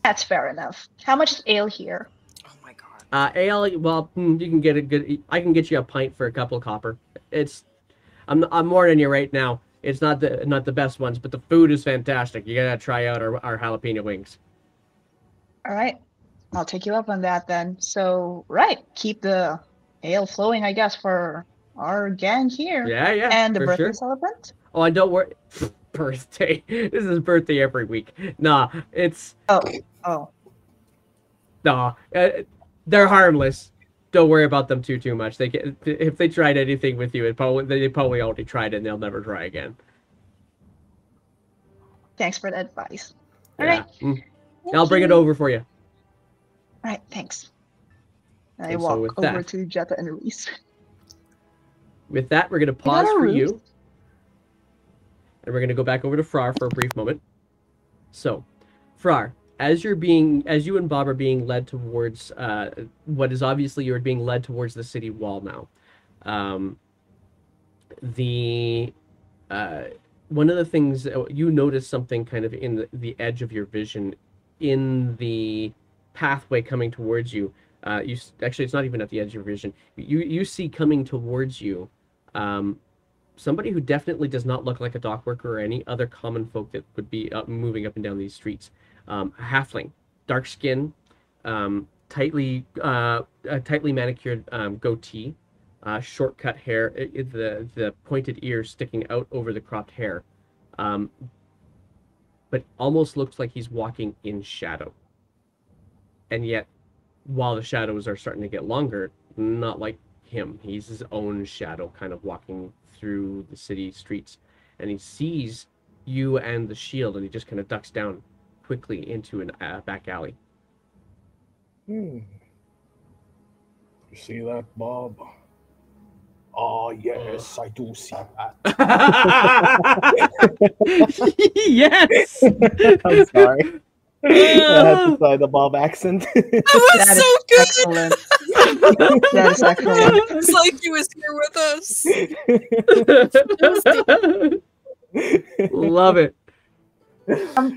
That's fair enough. How much is ale here? Oh my god. Ale, well, you can get a good. I can get you a pint for a couple of copper. I'm warning you right now. It's not the best ones, but the food is fantastic. You gotta try out our jalapeno wings. All right. I'll take you up on that then. So, right, keep the ale flowing, I guess, for our gang here. Yeah, And the for birthday sure. celebrant? Oh, and don't worry. Birthday. This is birthday every week. Nah, it's Oh. nah. They're harmless. Don't worry about them too much. If they tried anything with you, they probably already tried it, and they'll never try again. Thanks for the advice. All Yeah. right. I'll Thank bring it you. over for you. All right, thanks. I And so walk with over that- to Jetta and Reese. With that, we're gonna pause got a for roof? you, and we're gonna go back over to Frar for a brief moment. So, Frar, as you and Bob are being led towards what is obviously you're being led towards the city wall now. One of the things you notice something kind of in the edge of your vision, in the pathway coming towards you. Actually, it's not even at the edge of your vision. You see coming towards you, somebody who definitely does not look like a dock worker or any other common folk that would be moving up and down these streets. A halfling, dark skin, tightly manicured goatee, short cut hair, the pointed ears sticking out over the cropped hair, but almost looks like he's walking in shadow. And yet, while the shadows are starting to get longer, not like him. He's his own shadow, kind of walking through the city streets, and he sees you and the shield, and he just kind of ducks down quickly into a back alley. You see that, Bob? Oh, yes, I do see that. Yes! I'm sorry. I had to try the Bob accent. That was That so is good. excellent. That is excellent. It's like he was here with us. Love it.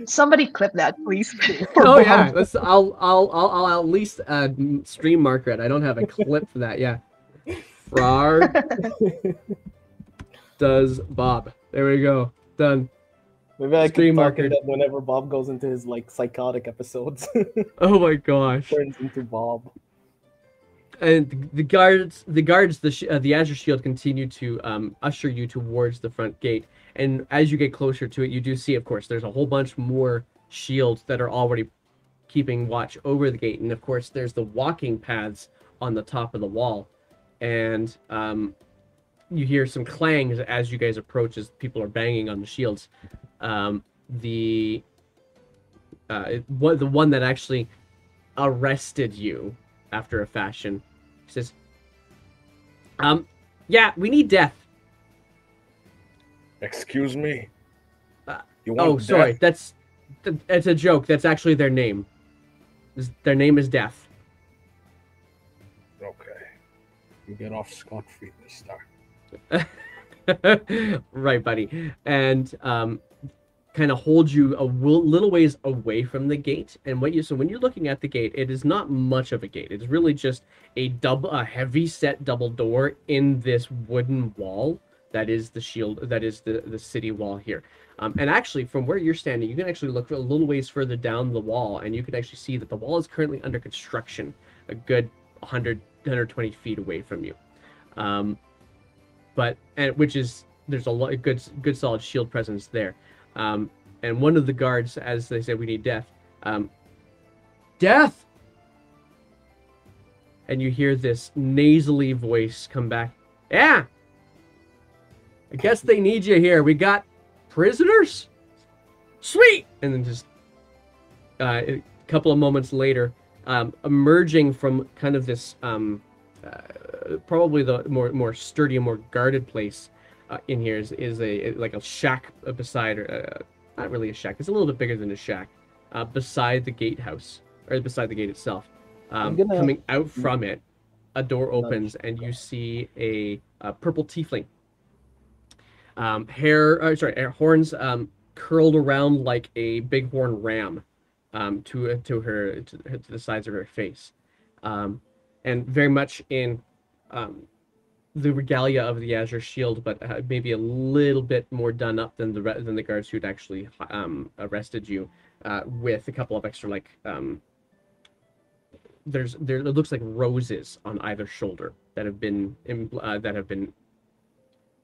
Somebody clip that, please. Oh yeah, I'll at least stream marker it. I don't have a clip for that. Yeah, Frar does Bob. There we go. Done. Maybe I Stream can talk markered. that whenever Bob goes into his like psychotic episodes, Oh my gosh. turns into Bob. And the Azure Shield continue to usher you towards the front gate. And as you get closer to it, you do see, of course, there's a whole bunch more shields that are already keeping watch over the gate. And of course, there's the walking paths on the top of the wall. And you hear some clangs as you guys approach, as people are banging on the shields. The one that actually arrested you after a fashion says, yeah, we need death. Excuse me? You Oh, want sorry, death? that's a joke. That's actually their name. Their name is Death. Okay. You get off scot-free this time. Right, buddy. And kind of hold you a little ways away from the gate. And when you're looking at the gate, it is not much of a gate. It's really just a heavy set double door in this wooden wall that is the shield, that is the city wall here. And actually, from where you're standing, you can actually look a little ways further down the wall, and you can actually see that the wall is currently under construction, a good 120 feet away from you. Which is, there's a lot good solid shield presence there. And one of the guards, as they say, we need death. Death! And you hear this nasally voice come back. Yeah! I guess they need you here. We got prisoners? Sweet! And then just a couple of moments later, emerging from kind of this probably the more sturdy and more guarded place in here is like a shack beside, not really a shack, it's a little bit bigger than a shack, beside the gatehouse, or beside the gate itself. Coming out from it, a door opens and you see a purple tiefling. Horns curled around like a bighorn ram to the sides of her face, and very much in the regalia of the Azure Shield, but maybe a little bit more done up than the guards who'd actually arrested you, with a couple of extra it looks like roses on either shoulder that have been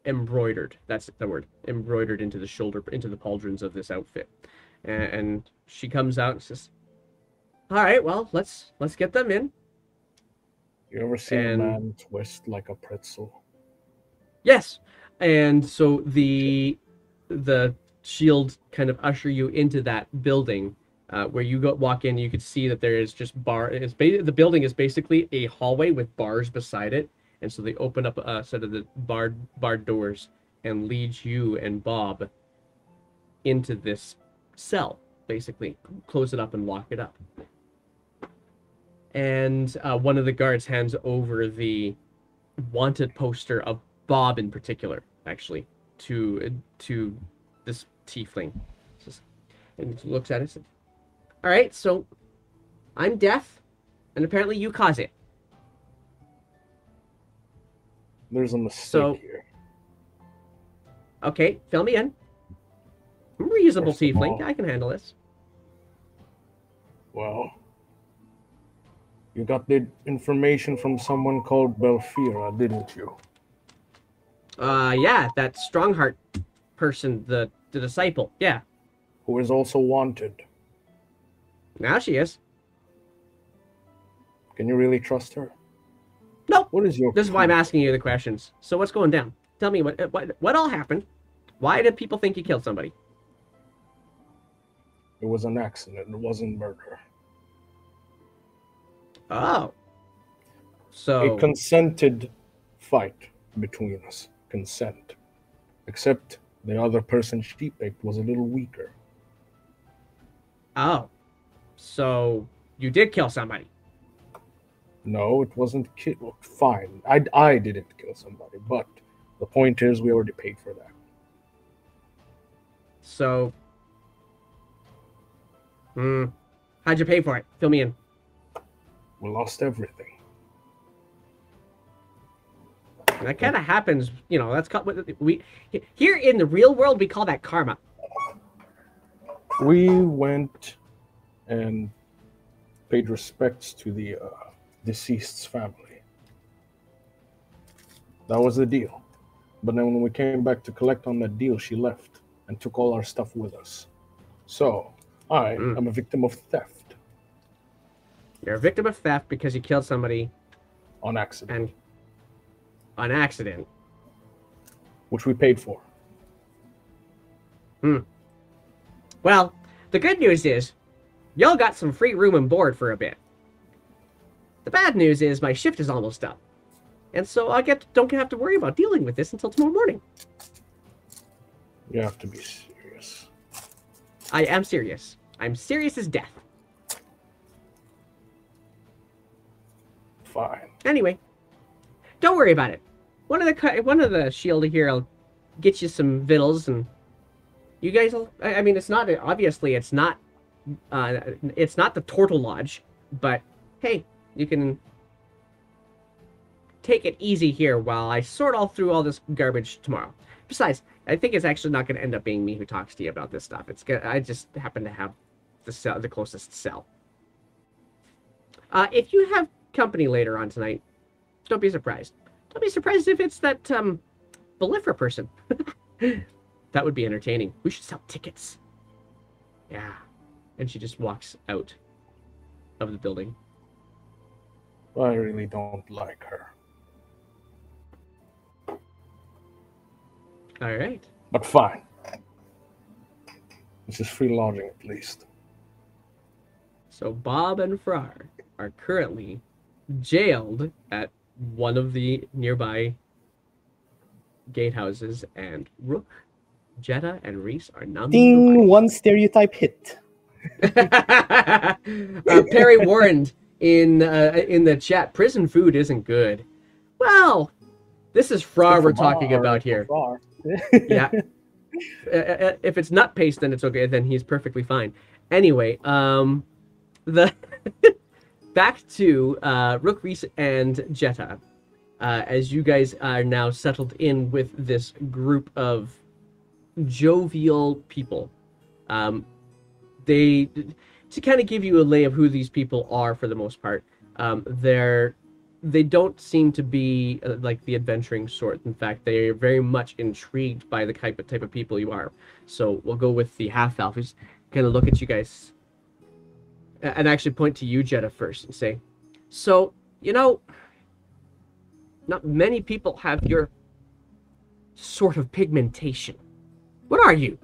embroidered. That's the word. Embroidered into the shoulder, into the pauldrons of this outfit. And she comes out and says, "All right, well, let's get them in." You ever seen a man twist like a pretzel? Yes. And so the shield kind of usher you into that building, where you walk in. You could see that there is just the building is basically a hallway with bars beside it. And so they open up a set of the barred doors and lead you and Bob into this cell, basically. Close it up and lock it up. And one of the guards hands over the wanted poster of Bob in particular, actually, to this tiefling. And he looks at it and says, "All right, so I'm Death. And apparently you cause it. There's a mistake So- here. Okay, fill me in. I'm a reasonable First of tiefling. all- I can handle this. Well, you got the information from someone called Belfira, didn't you? Yeah, that Strongheart person, the disciple. Yeah, Who is also wanted. now she is. Can you really trust her? Nope. What is your? This is why I'm asking you the questions. So what's going down? Tell me what all happened. Why did people think you killed somebody? It was an accident. It wasn't murder. Oh. A So consented fight between us. Consent. Except the other person she picked was a little weaker. oh. So you did kill somebody. No, it wasn't killed. Fine. I didn't kill somebody, but the point is we already paid for that. So how'd you pay for it? Fill me in. We lost everything. And that kind of happens, you know, that's we here in the real world we call that karma. We went and paid respects to the deceased's family. That was the deal. But then when we came back to collect on that deal, she left and took all our stuff with us. So I am a victim of theft You're a victim of theft because you killed somebody on accident, and on accident. which we paid for. Well, the good news is y'all got some free room and board for a bit. The bad news is my shift is almost up. And so don't have to worry about dealing with this until tomorrow morning. You have to be serious. I am serious. I'm serious as death. Fine. Anyway, don't worry about it. One of the shield here will get you some victuals, and you guys will. I mean, it's not obviously it's not the Turtle Lodge, but hey, you can take it easy here while I sort all through all this garbage tomorrow. Besides, I think it's actually not going to end up being me who talks to you about this stuff. I just happen to have the closest cell. If you have company later on tonight, don't be surprised. Don't be surprised if it's that Belifra person. That would be entertaining. We should sell tickets. Yeah. And she just walks out of the building. I really don't like her. All right. But fine. This is free lodging at least. So Bob and Frar are currently jailed at one of the nearby gatehouses, and Rook, Jetta, and Reese are none the Ding! One stereotype hit. Perry warned in the chat, prison food isn't good. Well, this is Frar we're talking about here. Yeah. If it's nut paste, then it's okay. Then he's perfectly fine. Anyway, the back to Rook, Reese, and Jetta. As you guys are now settled in with this group of jovial people. They, to kind of give you a lay of who these people are for the most part, they don't seem to be like the adventuring sort. In fact, they are very much intrigued by the type of people you are. So we'll go with the half-elf, who's going to look at you guys and actually point to you, Jetta, first and say, so, you know, not many people have your sort of pigmentation. What are you?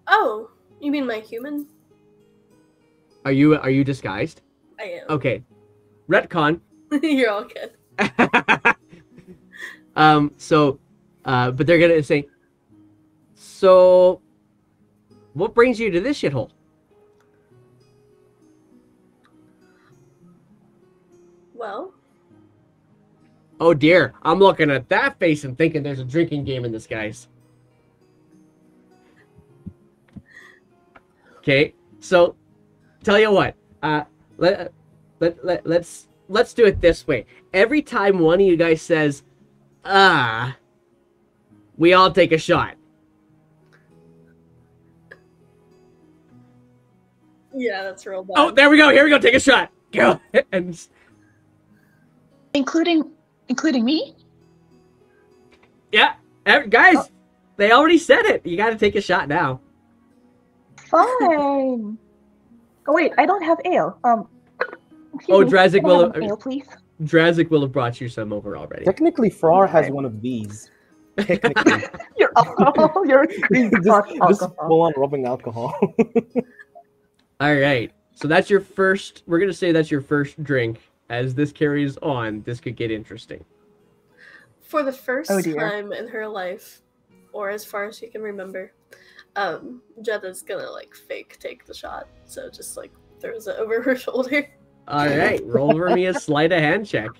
Oh, you mean my human? Are you disguised? I am. Okay. Retcon. You're all good. But they're gonna say, so what brings you to this shithole? Well, Oh dear, I'm looking at that face and thinking there's a drinking game in this, guys. Okay, so tell you what, let's do it this way. Every time one of you guys says, we all take a shot. Yeah, that's real bad. Oh, there we go. Here we go. Take a shot. Go. And Including me? yeah, guys, they already said it. You got to take a shot now. Fine. Oh wait, I don't have ale. Oh, Drazik will have, ale, please. Drazik will have brought you some over already. Technically, Frar has one of these. Technically. You're alcohol. You're just full on rubbing alcohol. All right. So that's your first. We're gonna say that's your first drink. As this carries on, this could get interesting. For the first Oh, dear. time in her life, or as far as she can remember, Jetta's gonna like fake take the shot. So just like throws it over her shoulder. All right. Roll for me a sleight of hand check.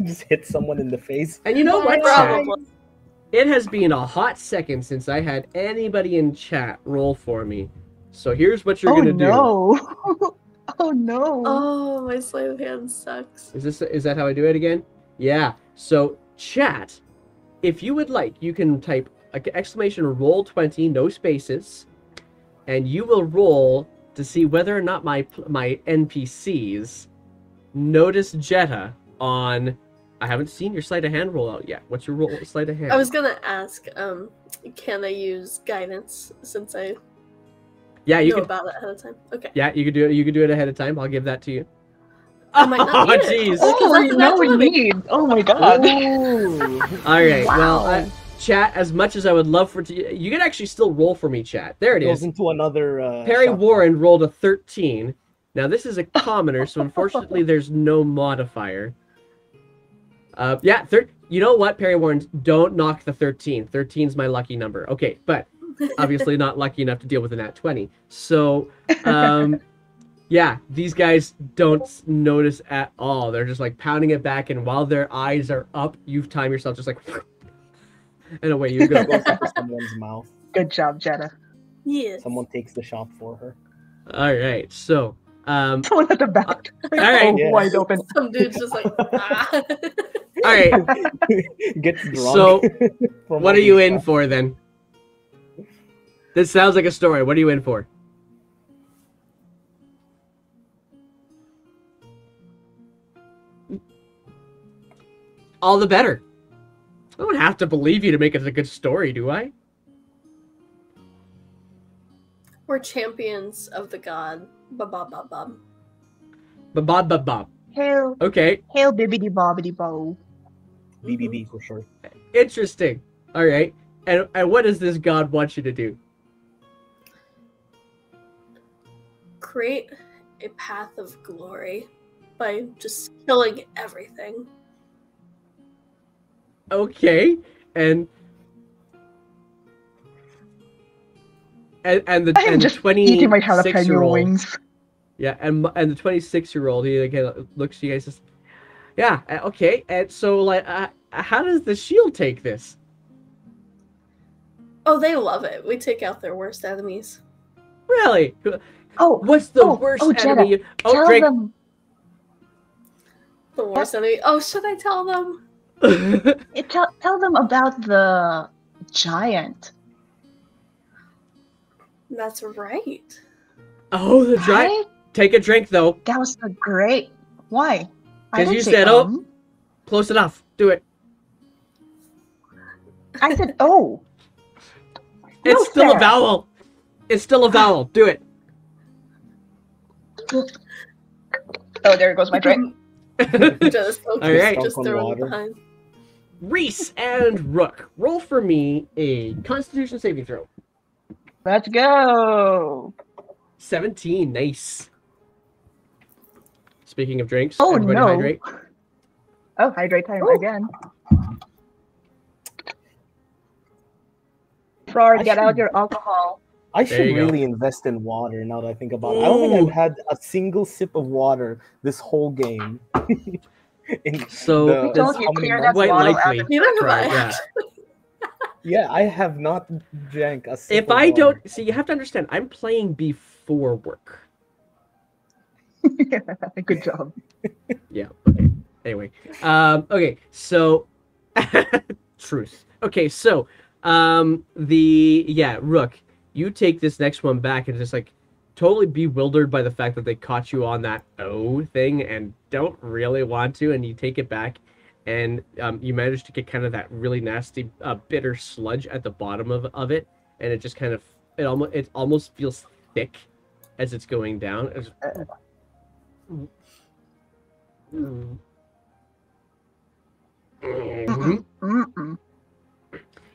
Just hit someone in the face. And you know what? Probably. It has been a hot second since I had anybody in chat roll for me. So here's what you're gonna do. No. Oh no. Oh, my sleight of hand sucks. Is that how I do it again? Yeah. So chat, if you would like, you can type exclamation roll 20, no spaces, and you will roll to see whether or not my NPCs notice Jetta on. I haven't seen your sleight of hand roll out yet. What's your roll sleight of hand? I was gonna ask, can I use guidance since I Yeah, you know can. about it ahead of time? Okay. Yeah, you could do it. You could do it ahead of time. I'll give that to you. I might not need it. jeez. Oh, That's now we actually- need. Oh my god. Ooh. All right. Wow. Well, chat. As much as I would love for you can actually still roll for me, chat. There it Goes is. into another. Perry shot. Warren rolled a 13. Now this is a commoner, so unfortunately there's no modifier. Yeah. You know what, Perry Warren? Don't knock the 13. 13's my lucky number. Okay, but obviously not lucky enough to deal with a nat 20. So, yeah, these guys don't notice at all. They're just like pounding it back, and while their eyes are up, you've timed yourself just like, and away you go. It goes into someone's mouth. Good job, Jetta. Yes. Someone takes the shot for her. All right, so, Someone at the back. all right, Oh, Yes. wide open. Some dude's just like, ah. all right. Gets drunk. So, from what all are you this in stuff. for then? This sounds like a story. What are you in for? All the better. I don't have to believe you to make it a good story, do I? We're champions of the god. Ba-ba-ba-ba. Bob. Hail, Okay, hail, bibbidi bobbidi bo. BBB for sure. interesting. All right. And what does this god want you to do? Create a path of glory by just killing everything. Okay. And the I'm and just eating my jalapeno 26-year-old. wings. Yeah, and the 26-year-old, he like looks to you guys. Says, yeah, okay. And so, like, how does the shield take this? Oh, they love it. We take out their worst enemies. Really? Oh, What's the worst Jetta, enemy? Oh, tell drink. them. The worst enemy. Oh, should I tell them? Tell them about the giant. That's right. Oh, the giant. Right? Take a drink though. That was a great. Why? I 'Cause didn't you say said, "Oh." Close enough. Do it. I said, oh. It's No still a fair. vowel. It's still a vowel. Do it. Oh, there goes my drink. Just All right. just Dunk on throw it water. behind. Reese and Rook, roll for me a Constitution saving throw. Let's go. 17. Nice. Speaking of drinks, Oh, everybody no. hydrate. Oh, hydrate time Ooh. again. Flora, I get out should- your alcohol. I There should you go. really invest in water now that I think about it. I don't think Ooh. I've had a single sip of water this whole game. So The- Don't how you many clear months? that quite bottle likely. out? Neither have Right, I. yeah. Yeah, I have not drank a sip If of I water. don't see, you have to understand. I'm playing before work. Good job. Yeah. Okay. Anyway. Okay. So, truth. Okay. So, Rook, you take this next one back and just like totally bewildered by the fact that they caught you on that O thing and don't really want to, and you take it back, and you manage to get kind of that really nasty, bitter sludge at the bottom of it, and it just kind of it almost feels thick as it's going down. It's,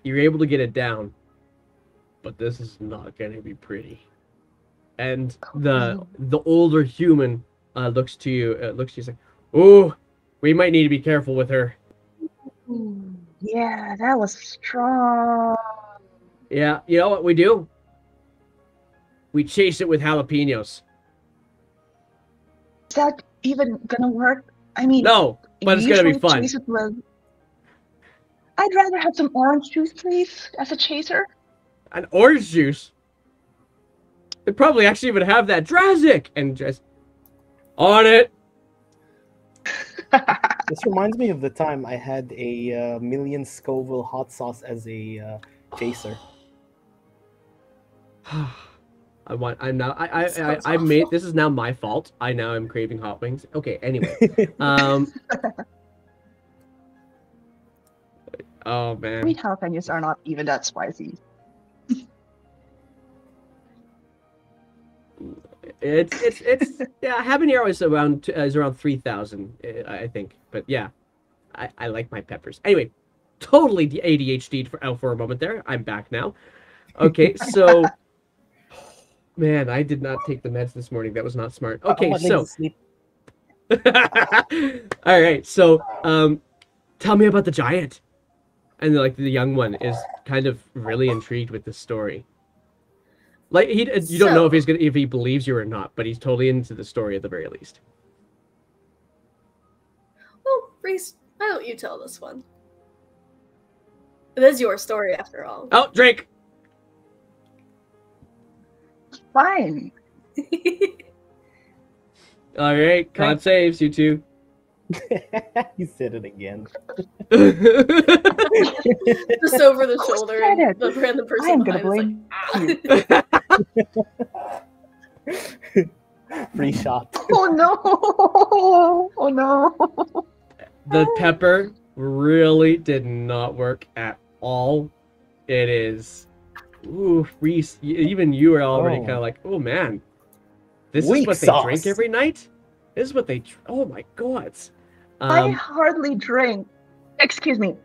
You're able to get it down, but this is not going to be pretty. And the older human looks to you, he's like, "Oh, we might need to be careful with her." Yeah, that was strong. Yeah, you know what we do? We chase it with jalapenos. Is that even gonna work? I mean, No, but it's gonna be usually fun. chase it with... I'd rather have some orange juice, please, as a chaser. An orange juice? They probably actually even have that Drazik and just on it. This reminds me of the time I had a million Scoville hot sauce as a chaser. I made this is now my fault. I now am craving hot wings. Okay, anyway. Oh man. I mean, jalapenos are not even that spicy. It's yeah, habanero is around 3,000, I think. But yeah, I like my peppers. Anyway, totally ADHD'd for a moment there. I'm back now. Okay, so man, I did not take the meds this morning. That was not smart. Okay, so all right, so tell me about the giant. And like the young one is kind of really intrigued with this story. Like you don't know if he believes you or not, but he's totally into the story at the very least. Well, Reese, why don't you tell this one? It is your story after all. Oh, drink. Fine. All right, con saves you two. You said it again. Just over the shoulder, said and it? the random person I am gonna behind is blame Free shot. Oh no! Oh no! The pepper really did not work at all. It is, ooh, Reese. Even you are already kind of like, oh man, this is what they drink every night. This is what they. Oh my god. I hardly drink. Excuse me.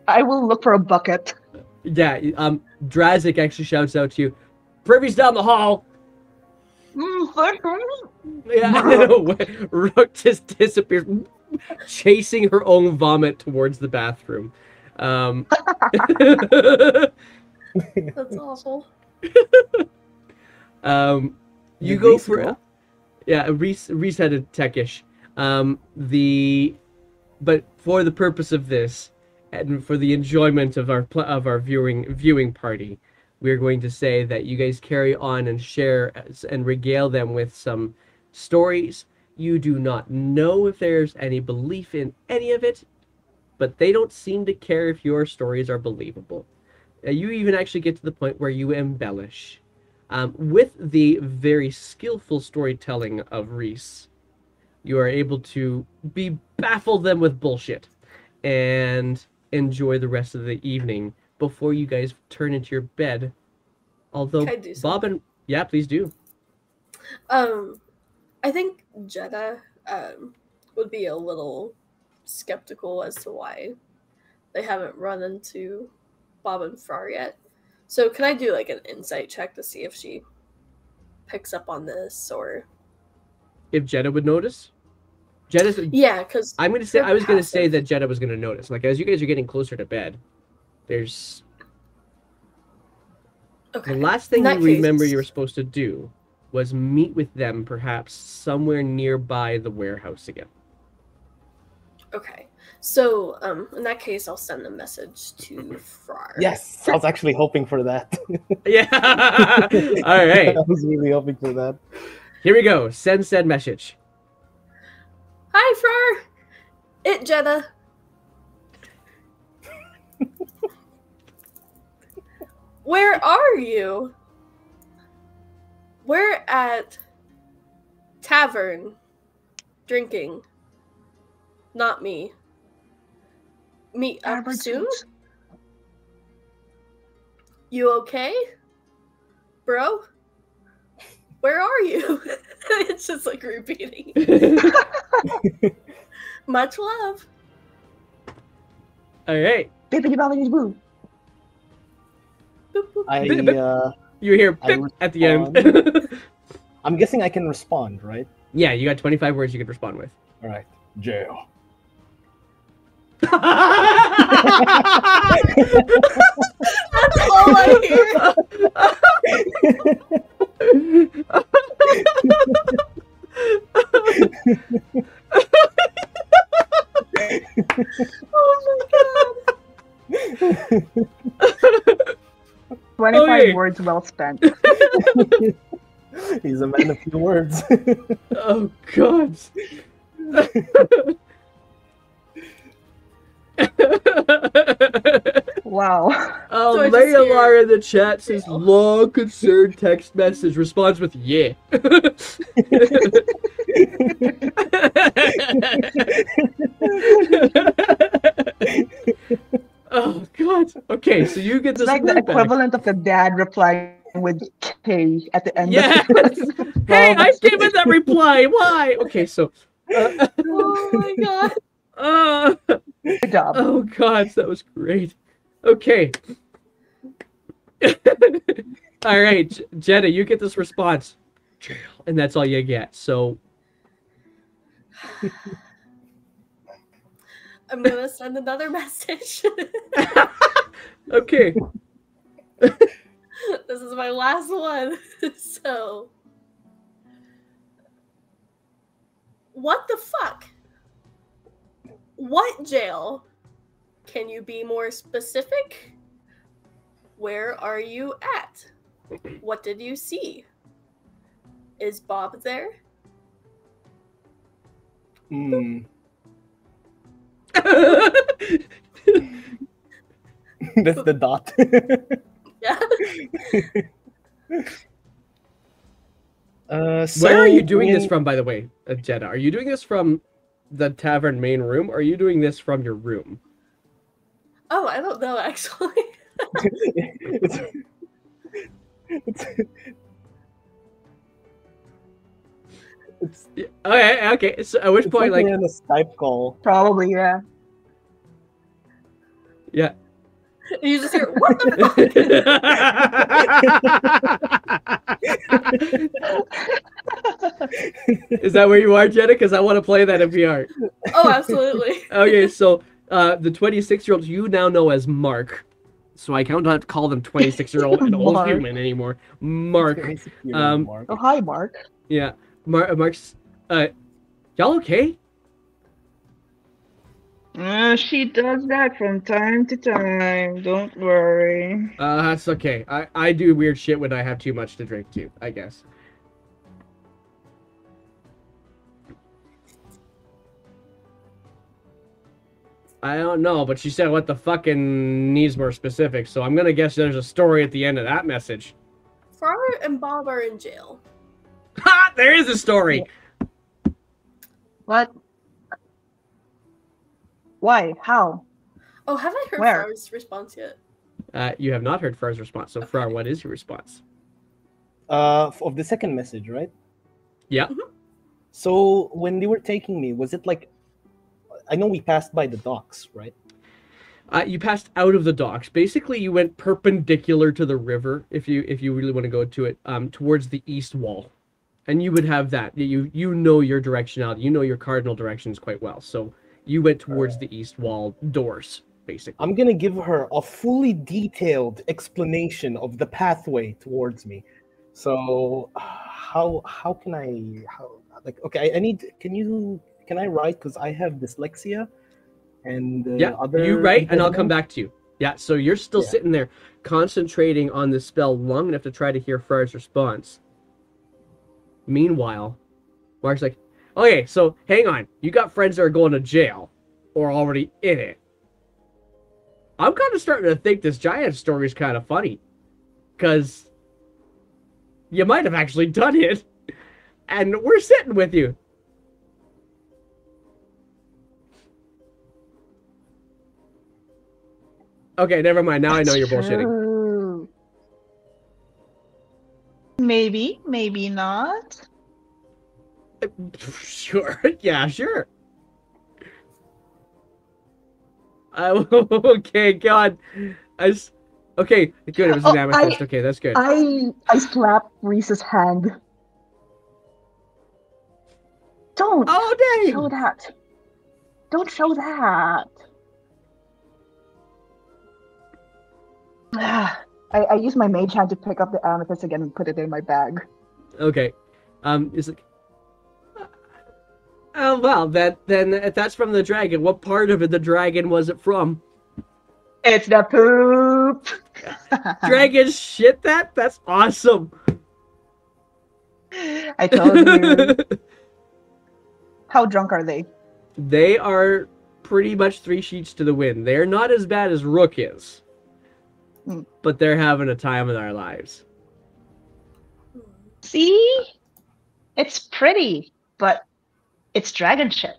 I will look for a bucket. Yeah. Drazik actually shouts out to you. Privy's down the hall. Yeah. Rook just disappears, chasing her own vomit towards the bathroom. That's awful. You go for yeah. Reese had a techish. But for the purpose of this, and for the enjoyment of our viewing party, we're going to say that you guys carry on and share and regale them with some stories. You do not know if there's any belief in any of it, but they don't seem to care if your stories are believable. You even actually get to the point where you embellish. With the very skillful storytelling of Reese, you are able to baffle them with bullshit and enjoy the rest of the evening before you guys turn into your bed. Although Bob and yeah, please do. I think Jeddah would be a little skeptical as to why they haven't run into Bob and Frar yet. So can I do like an insight check to see if she picks up on this, or if Jeddah would notice? Jeddah's because I was gonna say that Jeddah was gonna notice. Like as you guys are getting closer to bed, there's the last thing you remember you were supposed to do was meet with them perhaps somewhere nearby the warehouse again. Okay. So, in that case, I'll send a message to Frar. Yes, I was actually hoping for that. Yeah. All right. I was really hoping for that. Here we go. Send said message. Hi, Frar. It Jenna. Where are you? We're at tavern drinking. Not me. Meet up Albert soon? Foods. You okay? Bro? Where are you? It's just like repeating. Much love. All right. Bippity boppity boo. Boop, boop. You hear I pip at the end. I'm guessing I can respond, right? Yeah, you got 25 words you can respond with. All right. Jail. That's all I hear. Oh my god. 25 Okay. words well spent. He's a man of few words. Oh god. Wow. Oh, So I just Layla hear- in the chat says long concerned text message responds with yeah. Oh god. Okay, so you get It's this like the word back. equivalent of the dad replying with K at the end Yes. of Hey, I gave it that reply. Why? Okay, so Oh my god. Good job. oh god, that was great. Okay. All right, Jenna, you get this response. Jail. And that's all you get. So I'm gonna send another message. okay. This is my last one. So, what the fuck? What jail? Can you be more specific? Where are you at? What did you see? Is Bob there? Hmm. That's the dot. Yeah. Where are you doing this when- from, by the way, Jenna? Are you doing this from the tavern main room, or are you doing this from your room? Oh, I don't know actually. it's, it's, Yeah, okay. So at which it's point, like like, we're in a Skype call. Probably, yeah. yeah. You just hear what the fuck? Is that where you are, Jenna? Because I want to play that in VR. Oh, absolutely. Okay, so the 26-year-old you now know as Mark. So I don't have to call them 26-year-old and old Mark. human anymore. Mark. Mark. Oh, hi, Mark. Yeah. Mark's. Y'all okay? She does that from time to time. Don't worry. That's okay. I do weird shit when I have too much to drink too, I guess. I don't know, but she said what the fucking needs more specific, so I'm gonna guess there's a story at the end of that message. Frar and Bob are in jail. Ha! There is a story! What? Why? How? Oh, have I heard Where? Frar's response yet? You have not heard Far's response, so Frar, what is your response? Of the second message, right? Yeah. So when they were taking me, was it like, I know we passed by the docks, right? You passed out of the docks. Basically, you went perpendicular to the river, if you really want to go to it, towards the east wall, and you would have that. You know your directionality. You know your cardinal directions quite well. So you went towards the east wall doors, basically. I'm gonna give her a fully detailed explanation of the pathway towards me. So how can I okay, I need can I write, because I have dyslexia and Yeah, other you write, and I'll come impediments. back to you. Yeah, so you're still Yeah. sitting there concentrating on the spell long enough to try to hear Far's response. Meanwhile, Mark's like, okay, so hang on. You got friends that are going to jail or already in it. I'm kind of starting to think this giant story is kind of funny. Because you might have actually done it. And we're sitting with you. Okay, never mind. Now I know you're bullshitting. True. Maybe, maybe not. Sure. Yeah, sure. Okay, God. Okay, good. It was an amethyst. Okay, that's good. I slapped Reese's hand. Don't show dang! that. Don't show that. I used my mage hand to pick up the amethyst again and put it in my bag. Okay. It's like, oh well, then if that's from the dragon, what part of the dragon was it from? It's the poop. Dragon shit that? That's awesome. I told you. How drunk are they? They are pretty much 3 sheets to the wind. They're not as bad as Rook is. But they're having a time of their lives. See? It's pretty, but it's dragon shit.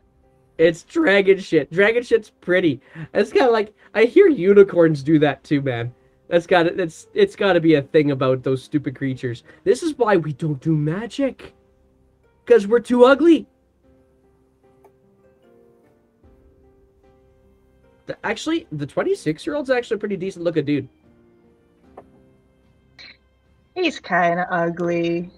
It's dragon shit. Dragon shit's pretty. It's kind of like, I hear unicorns do that too, man. It's got to be a thing about those stupid creatures. This is why we don't do magic. Because we're too ugly. Actually, the 26-year-old's actually a pretty decent looking dude. He's kind of ugly.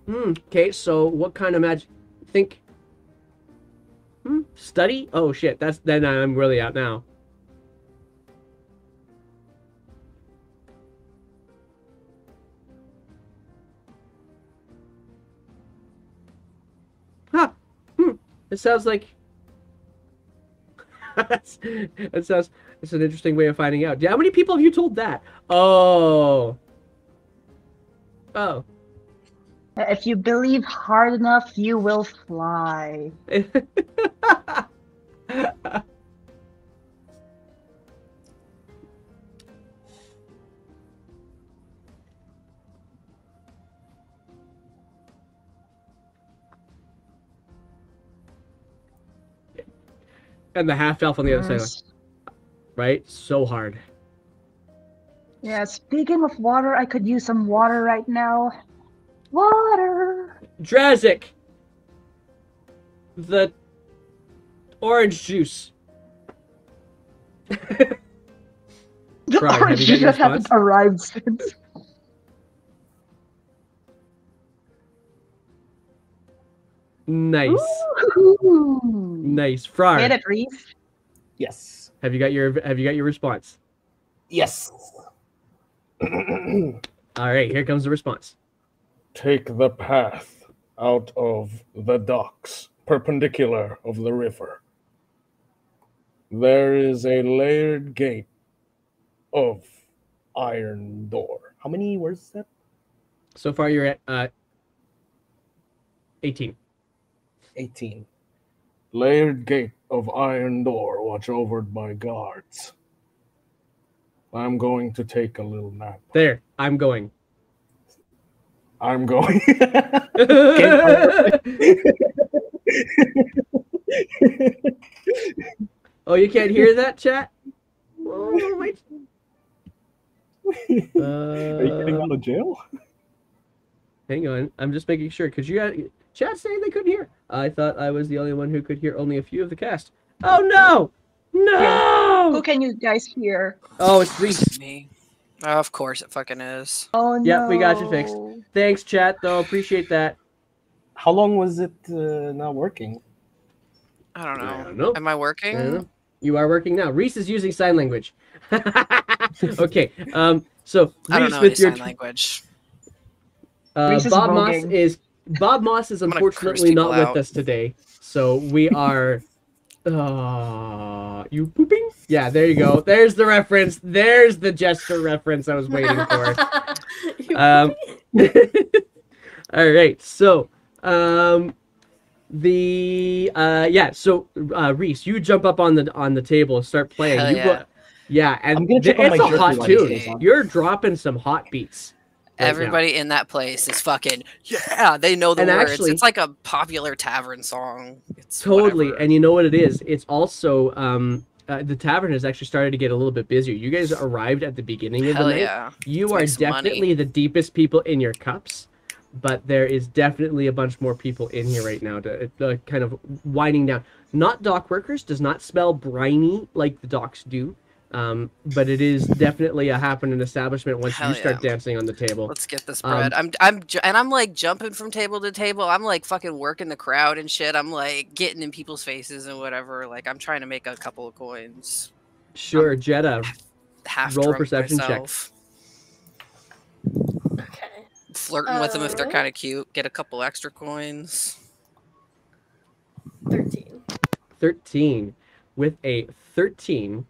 Okay, so what kind of magic? Think. Study? Oh shit, then I'm really out now. Huh. It sounds like. It's an interesting way of finding out. How many people have you told that? Oh. If you believe hard enough, you will fly. And the half-elf on the other side, like, right? So hard. Yeah, speaking of water, I could use some water right now. Water! Drazik! The orange juice. The Brian, orange have you got your juice haven't response? arrived since. Nice. Ooh. Nice. Frar, Get it, Reese? Yes. have you got your response? Yes. All right, here comes the response. Take the path out of the docks, perpendicular of the river. There is a layered gate of iron door. How many words is that? So far, you're at 18. 18. Layered gate of iron door, watch over by guards. I'm going to take a little nap. There, I'm going. I'm going. Oh, you can't hear that, chat? Oh, wait. Are you getting out of jail? Hang on, I'm just making sure, because you had chat saying they couldn't hear. I thought I was the only one who could hear only a few of the cast. Oh, no! No! Who can you guys hear? Oh, it's Reese. Me. Of course it fucking is. Oh, no. Yep, we got you fixed. Thanks, chat, though. Appreciate that. How long was it not working? I don't know. I don't know. Am I working? I don't know. You are working now. Reese is using sign language. Okay, so I don't Reese, know with any your sign language. Reese is Bob Moss voguing. is gonna unfortunately curse not people with out. us today. So we are. You pooping? Yeah, there you go. There's the reference. There's the gesture reference I was waiting for. You Um, puppy. all right, so Reese, you jump up on the table and start playing. Hell You yeah. go, yeah, and I'm gonna check on it's my a jerky hot while this tune. goes on. You're dropping some hot beats. Right Everybody in that place is fucking yeah. They know the And words. actually- It's like a popular tavern song. It's Totally, whatever. and you know what it is? It's also the tavern has actually started to get a little bit busier. You guys arrived at the beginning of the Hell night. yeah. You Let's are make some money. definitely the deepest people in your cups, but there is definitely a bunch more people in here right now to kind of winding down. Not dock workers, does not smell briny like the docks do, but it is definitely a happening establishment once Hell you start yeah. dancing on the table. Let's get this bread. I'm like jumping from table to table. I'm like fucking working the crowd and shit. I'm like getting in people's faces and whatever. Like I'm trying to make a couple of coins. Sure, Jetta, Half roll drunk perception check. myself. Okay. Flirting with them if they're Uh, kind of cute. Get a couple extra coins. 13. 13. With a 13,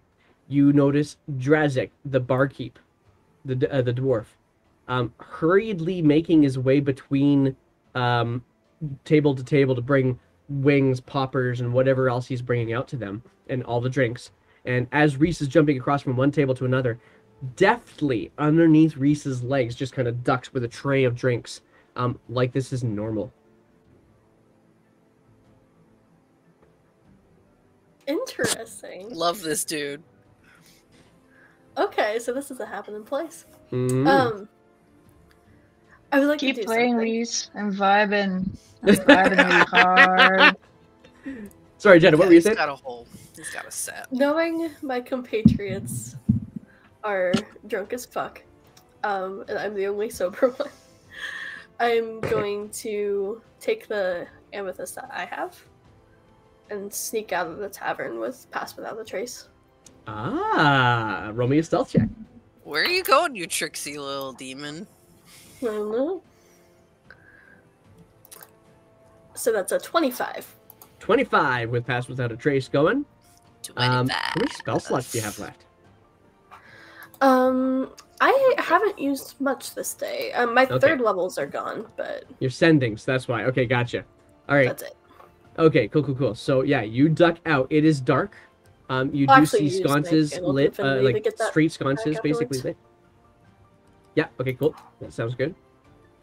you notice Drazek, the barkeep, the dwarf, hurriedly making his way between table to table to bring wings, poppers, and whatever else he's bringing out to them, and all the drinks. And as Reese is jumping across from one table to another, deftly underneath Reese's legs just kind of ducks with a tray of drinks, like this is normal. Interesting. Love this dude. Okay, so this is a happening place. Mm. I would like Keep to do playing, something. Reese. I'm vibing. I'm vibing really hard. Sorry, Jenna, what were you He's saying? got a hole. He's got a set. Knowing my compatriots are drunk as fuck, and I'm the only sober one, I'm going to take the amethyst that I have and sneak out of the tavern with Pass Without a Trace. Ah, roll me a stealth check. Where are you going, you tricksy little demon? I don't know. So that's a 25. 25 with Pass Without a Trace going. 25. How many spell slots do you have left? I haven't used much this day. My Okay. third levels are gone, but You're sending, so that's why. Okay, gotcha. All right. that's it. Okay, cool. So yeah, you duck out. It is dark. You I'll do actually see use my sconces candle lit, infinity to like get that street sconces, back basically afterwards. lit. Yeah. Okay. Cool. That sounds good.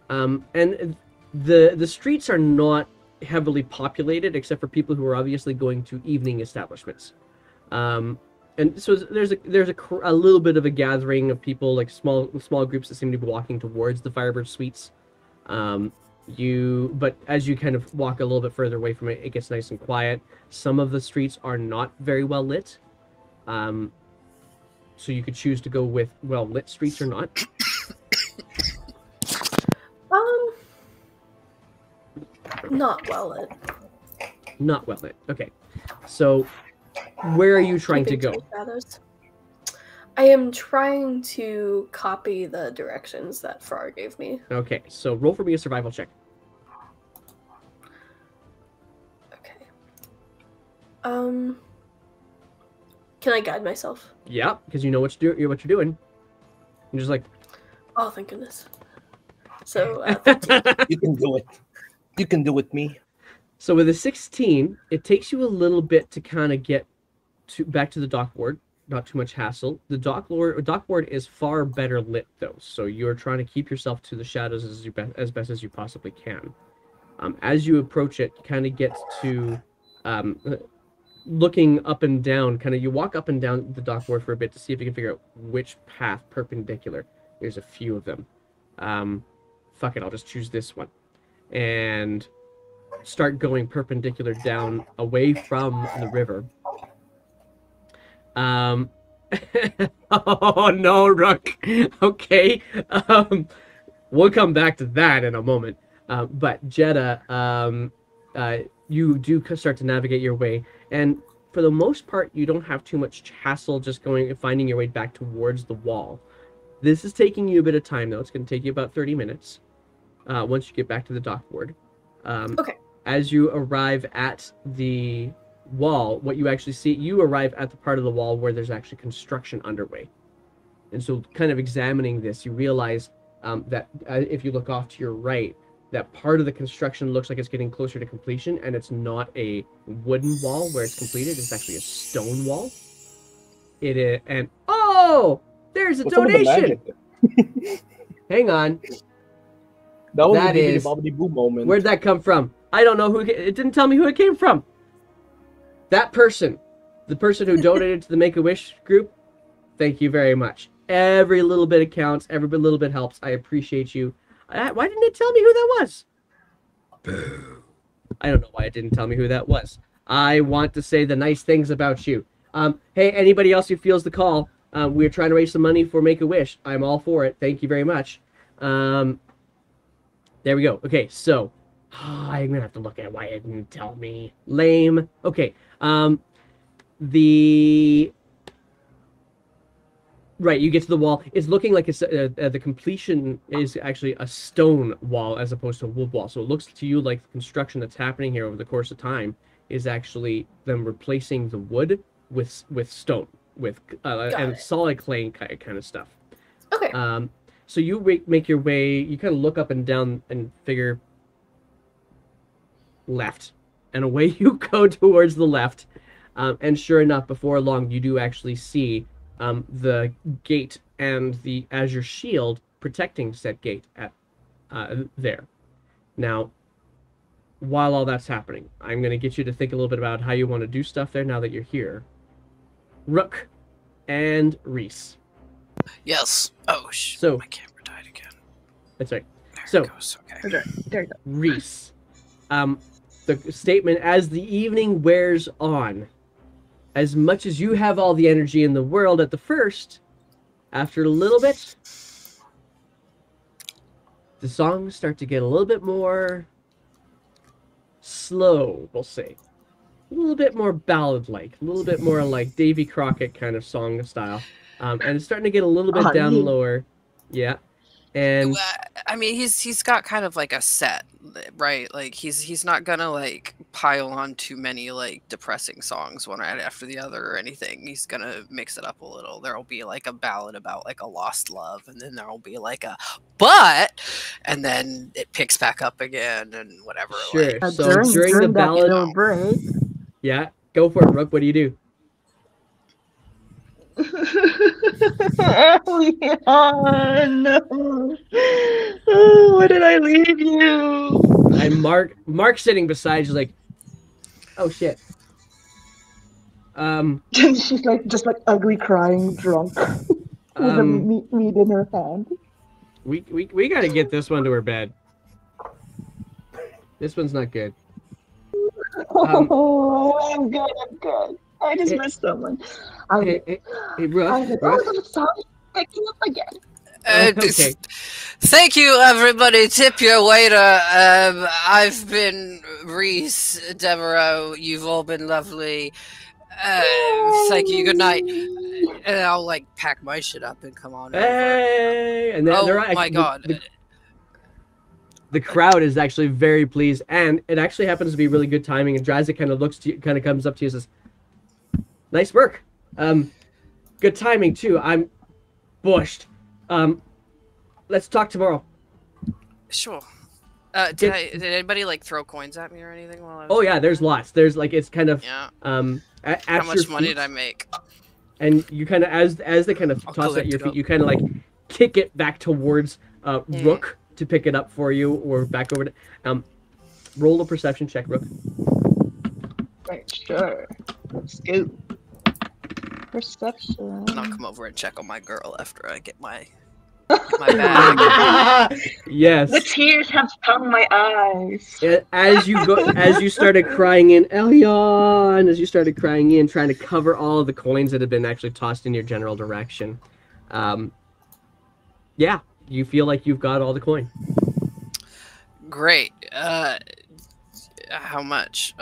And the streets are not heavily populated except for people who are obviously going to evening establishments. And so there's a little bit of a gathering of people, like small groups that seem to be walking towards the Firebird Suites. But as you kind of walk a little bit further away from it, it gets nice and quiet. Some of the streets are not very well lit. So you could choose to go with well lit streets or not. Not well lit. Not well lit. Okay. So where are you trying to Keeping go? to the shadows. I am trying to copy the directions that Farr gave me. Okay. So roll for me a survival check. Okay. Can I guide myself? Yeah, because you know what you're doing. You're just like Oh, thank goodness. So, 13. You can do it. You can do it, me. So with a 16, it takes you a little bit to kind of get back to the dock ward. Not too much hassle. The dock ward is far better lit though, so you're trying to keep yourself to the shadows as best as you possibly can. As you approach it, you kind of get to looking up and down. Kind of you walk up and down the dock ward for a bit to see if you can figure out which path perpendicular. There's a few of them. Fuck it, I'll just choose this one. And start going perpendicular down away from the river. Oh no, Rook. Okay. We'll come back to that in a moment. But Jetta, you do start to navigate your way, and for the most part, you don't have too much hassle just finding your way back towards the wall. This is taking you a bit of time, though. It's going to take you about 30 minutes once you get back to the dock ward. Okay. As you arrive at the wall, what you actually see, you arrive at the part of the wall where there's actually construction underway. And so kind of examining this, you realize that if you look off to your right, that part of the construction looks like it's getting closer to completion, and it's not a wooden wall where it's completed, it's actually a stone wall. It is, and oh, there's a donation! Hang on. That was That a is- bobbity boo moment. Where'd that come from? I don't know who, it didn't tell me who it came from. That person, the person who donated to the Make-A-Wish group, thank you very much. Every little bit counts, every little bit helps. I appreciate you. Why didn't it tell me who that was? I don't know why it didn't tell me who that was. I want to say the nice things about you. Hey, anybody else who feels the call, we're trying to raise some money for Make-A-Wish. I'm all for it. Thank you very much. There we go. Okay, so I'm gonna have to look at why it didn't tell me. Lame. Okay. Right, you get to the wall. It's looking like it's the completion is actually a stone wall as opposed to a wood wall. So it looks to you like the construction that's happening here over the course of time is actually them replacing the wood with stone, with and solid clay kind of stuff. Okay. So you make your way. You kind of look up and down and figure left, and away you go towards the left. And sure enough, before long, you do actually see the gate and the Azure shield protecting said gate at there. Now, while all that's happening, I'm going to get you to think a little bit about how you want to do stuff there now that you're here. Rook and Reese. Yes. Oh, So- my camera died again. That's right. There So- it goes. Okay. There you go. Reese. The statement, as the evening wears on, as much as you have all the energy in the world at the first, after a little bit, the songs start to get a little bit more slow, we'll say. A little bit more ballad-like, a little bit more like Davy Crockett kind of song style. And it's starting to get a little bit down yeah. lower. Yeah. And Well, I mean, he's got kind of like a set, right? Like he's not gonna like pile on too many like depressing songs one right after the other or anything. He's gonna mix it up a little. There'll be like a ballad about like a lost love, and then there'll be like a but, and then it picks back up again and whatever. Sure. Like, So during the that ballad, little break. yeah, go for it, Rook. What do you do? Oh, no. Oh, where did I leave you? And Mark sitting beside you, like, oh shit. She's like just like ugly crying drunk with a meat in her hand. We gotta get this one to her bed. This one's not good. Oh, I'm good. I just missed someone. Hey, Rook. I'm sorry. Picking up again. Okay. Thank you, everybody. Tip your waiter. I've been Reese, Devereaux. You've all been lovely. Thank you. Good night. And I'll like pack my shit up and come on over. Hey, and then Oh they're my god. The crowd is actually very pleased, and it actually happens to be really good timing. And Drazik kind of looks to you, kind of comes up to you and says, "Nice work. Good timing too. I'm bushed. Let's talk tomorrow." Sure. Did anybody like throw coins at me or anything while I was Oh yeah, there's lots. There's like it's kind of Yeah. at How much your money feet, did I make? and you kind of as they kind of I'll toss at collect your it feet, up. you kind of like kick it back towards Rook to pick it up for you, or back over to roll a perception check, Rook. Right, sure. Let's go. Perception. And I'll come over and check on my girl after I get my bag. Yes. The tears have stung my eyes. As you started crying in, Elion, as you started crying in, trying to cover all of the coins that had been actually tossed in your general direction. Yeah, you feel like you've got all the coin. Great. How much?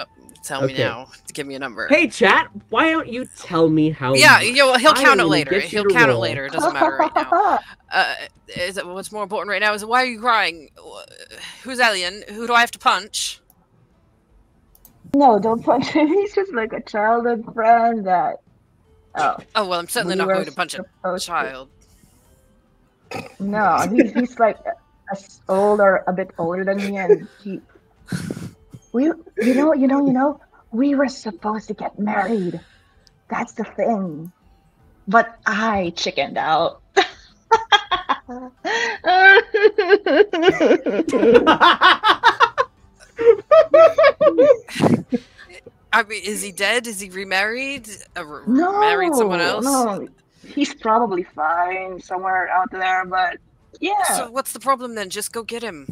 Tell me Okay. now. Give me a number. Hey, chat, why don't you tell me how Yeah, much? he'll I count am it gonna later. get you He'll to count it roll. later. It doesn't matter right now. What's more important right now is why are you crying? Who's Alien? Who do I have to punch? No, don't punch him. He's just like a childhood friend that. Oh, Oh well, I'm certainly we not were going to punch a supposed to- child. No, he's like a bit older than me, and we we were supposed to get married. That's the thing. But I chickened out. I mean, is he dead? Is he remarried? No, Married someone else? No, he's probably fine somewhere out there, but yeah. So what's the problem then? Just go get him.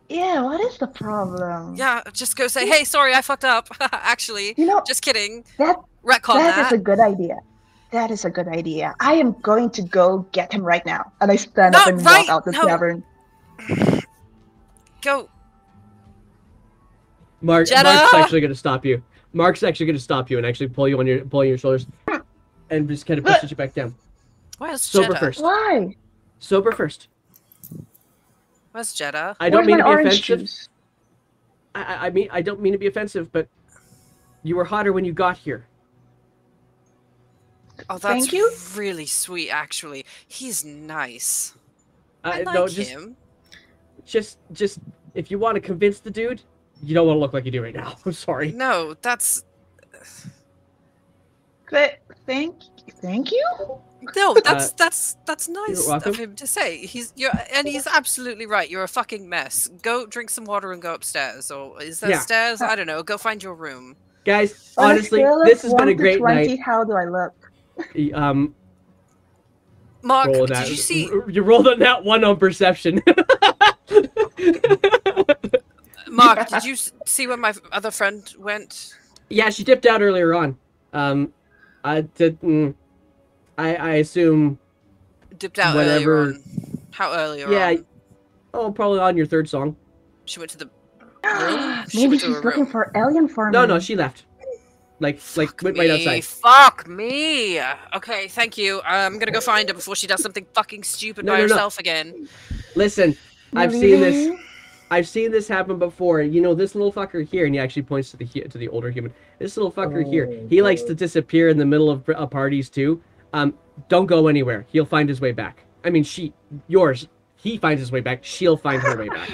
Yeah, what is the problem? Yeah, just go say, hey, sorry, I fucked up. Actually, just kidding. Retcon that is a good idea. That is a good idea. I am going to go get him right now. And I stand up and walk out the tavern. Go. Mark's actually going to stop you. Mark's actually going to stop you and actually pull you on your shoulders and just kind of pushes you back down. Where's Sober Jeddah? first. Why? Sober first. Where's Jeddah? I don't mean to be offensive. Juice? I mean, I don't mean to be offensive, but you were hotter when you got here. Oh, that's really sweet, actually. He's nice. I like him. Just, if you want to convince the dude, you don't want to look like you do right now. I'm sorry. No, that's... Thank you? No, that's nice of him to say. He's absolutely right. You're a fucking mess. Go drink some water and go upstairs. Or is that stairs? I don't know. Go find your room. Guys, honestly, this has been a great 20, night. How do I look? Mark, did you see? You rolled on that one on perception. Mark, did you see where my other friend went? Yeah, she dipped out earlier on. I assume. Dipped out earlier on. How earlier on? Yeah. Oh, probably on your third song. She went to the room? Maybe she's looking for alien for me. No, she left. Like went right outside. Fuck me. Okay, thank you. I'm gonna go find her before she does something fucking stupid by herself again. Listen, I've seen this happen before. You know, this little fucker here, and he actually points to the older human. This little fucker here, he likes to disappear in the middle of parties too. Don't go anywhere. He'll find his way back. I mean, he finds his way back. She'll find her way back.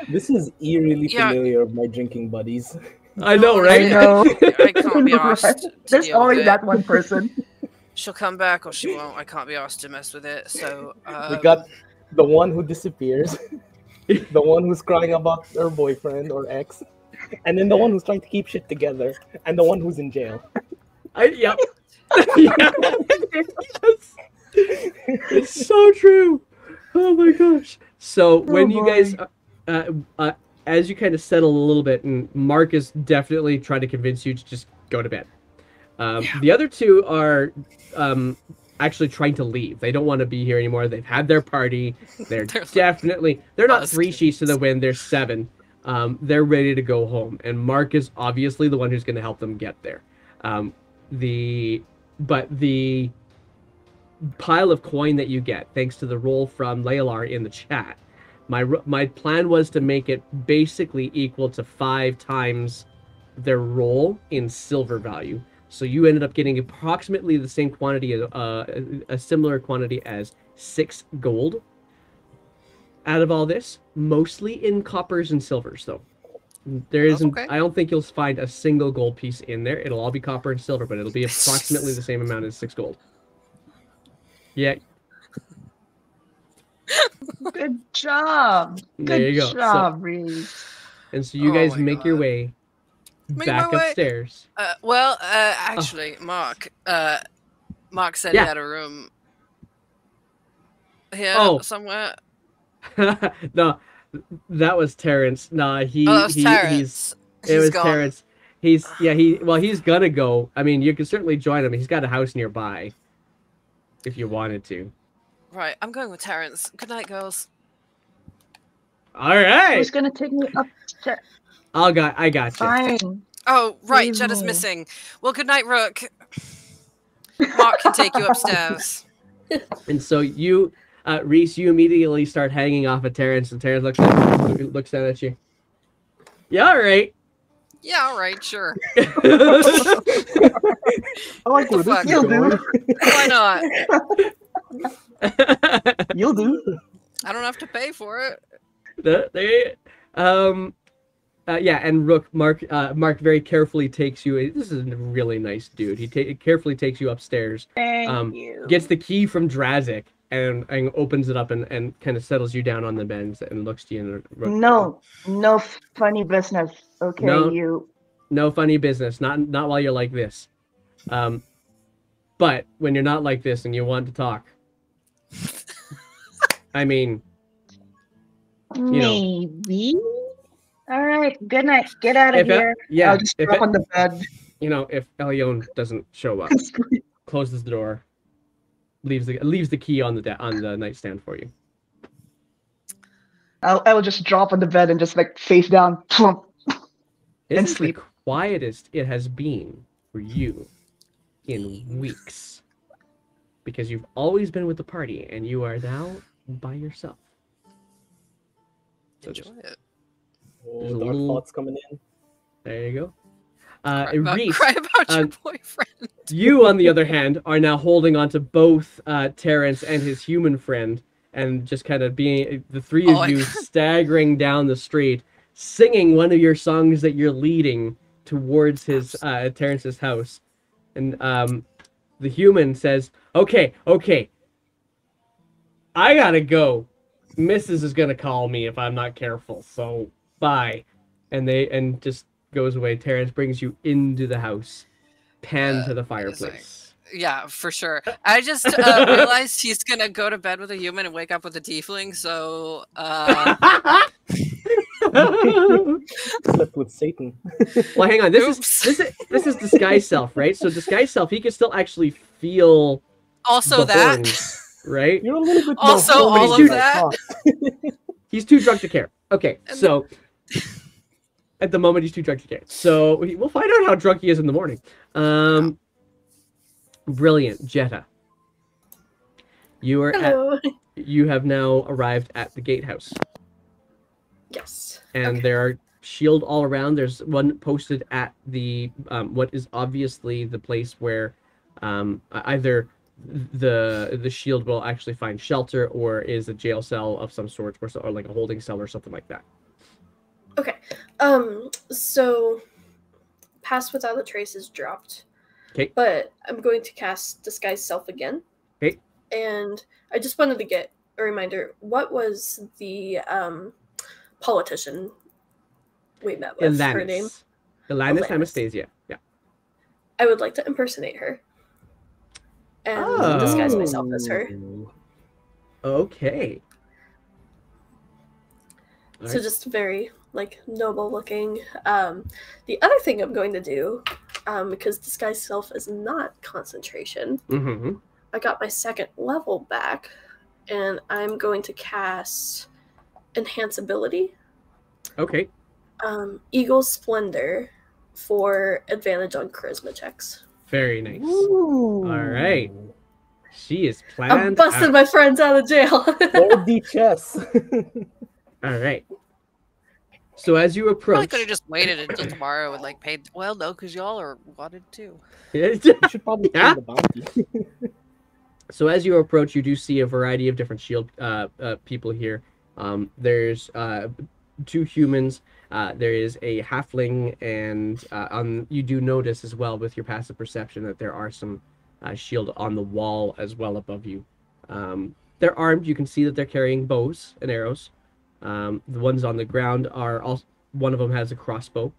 This is eerily familiar of my drinking buddies. I know, right? I know. I can't be asked. There's always that one person. She'll come back or she won't. I can't be asked to mess with it. So we got the one who disappears, the one who's crying about her boyfriend or ex, and then the one who's trying to keep shit together, and the one who's in jail. Yep. Yes. It's so true. Oh my gosh. So when you guys, as you kind of settle a little bit, and Mark is definitely trying to convince you to just go to bed. The other two are actually trying to leave. They don't want to be here anymore. They've had their party. They're not 3 sheets to the wind. They're 7. They're ready to go home. And Mark is obviously the one who's going to help them get there. The pile of coin that you get, thanks to the roll from Laylar in the chat, my plan was to make it basically equal to 5 times their roll in silver value. So you ended up getting approximately the same quantity, a similar quantity as 6 gold out of all this, mostly in coppers and silvers though. There isn't. Okay. I don't think you'll find a single gold piece in there. It'll all be copper and silver, but it'll be approximately the same amount as 6 gold. Yeah. Good job. There you go. Good job, Reese. And so you guys make your way back upstairs. Actually, Mark said he had a room here somewhere. No, that was Terrence. Nah, it was Terrence. He's gonna go. I mean, you can certainly join him. He's got a house nearby if you wanted to. Right, I'm going with Terrence. Good night, girls. All right. Who's gonna take me upstairs? I got you. Fine. Oh, right, Jedda's missing. Well, good night, Rook. Mark can take you upstairs. And so you, Reese, you immediately start hanging off of Terrence, and Terrence looks down at you. Yeah, all right. Yeah, all right, sure. I like where this fuck? is You'll going. do. Why not? You'll do. I don't have to pay for it. um, yeah, and Mark very carefully takes you. This is a really nice dude. He carefully takes you upstairs. Thank you. Gets the key from Drazik and opens it up and kind of settles you down on the bed and looks to you. And No funny business. Okay, No. you. No funny business. Not while you're like this. But when you're not like this and you want to talk, I mean, you know. Maybe. All right. Good night. Get out of here. Yeah, I'll just drop on the bed. You know, if Elion doesn't show up, closes the door, leaves the key on the nightstand for you. I will just drop on the bed and just like face down, plump, This and is sleep. the quietest it has been for you in weeks, because you've always been with the party and you are now by yourself. So Enjoy it. Oh, There's a dark little- thoughts coming in. there you go. Cry Reese, about your boyfriend. you, on the other hand, are now holding on to both Terrence and his human friend, and just kind of being the three of you staggering down the street, singing one of your songs that you're leading towards his Terrence's house. And the human says, "Okay, I gotta go. Mrs. is gonna call me if I'm not careful. So bye." And just goes away. Terrence brings you into the house, pan to the fireplace. Yeah, for sure. I just realized he's gonna go to bed with a human and wake up with a tiefling. So Slept with Satan. Well, hang on. This is disguise self, right? So disguise self, he can still actually feel also the that. horns, right? You're a little bit Also, more all horny of than I that. thought. He's too drunk to care. Okay, so at the moment he's too drunk to care. So we'll find out how drunk he is in the morning. Brilliant, Jetta. You Hello. You have now arrived at the gatehouse, Yes. and Okay. there are shield all around. There's one posted at the what is obviously the place where either the shield will actually find shelter or is a jail cell of some sort, or like a holding cell or something like that. Okay. So Pass Without a Trace is dropped. Okay. But I'm going to cast Disguise Self again. Okay. And I just wanted to get a reminder. What was the politician we met with? Her name? Alanis Alanis. Anastasia. Yeah. I would like to impersonate her. And disguise myself as her. Okay. All So right. just very noble looking. The other thing I'm going to do, because disguise self is not concentration, Mm-hmm. I got my second level back, and I'm going to cast Enhance Ability, Okay. Eagle Splendor, for advantage on charisma checks. Very nice. Ooh. All right. She is I'm planned busting out. my friends out of jail. 4D chess. All right. So as you Probably approach, could have just waited until tomorrow and paid. Well, no, because y'all are wanted too. You should probably pay Yeah. the bounty. So as you approach, you do see a variety of different shield people here. There's two humans. There is a halfling, and you do notice as well with your passive perception that there are some shield on the wall as well above you. They're armed. You can see that they're carrying bows and arrows. The ones on the ground are also, one of them has a crossbow.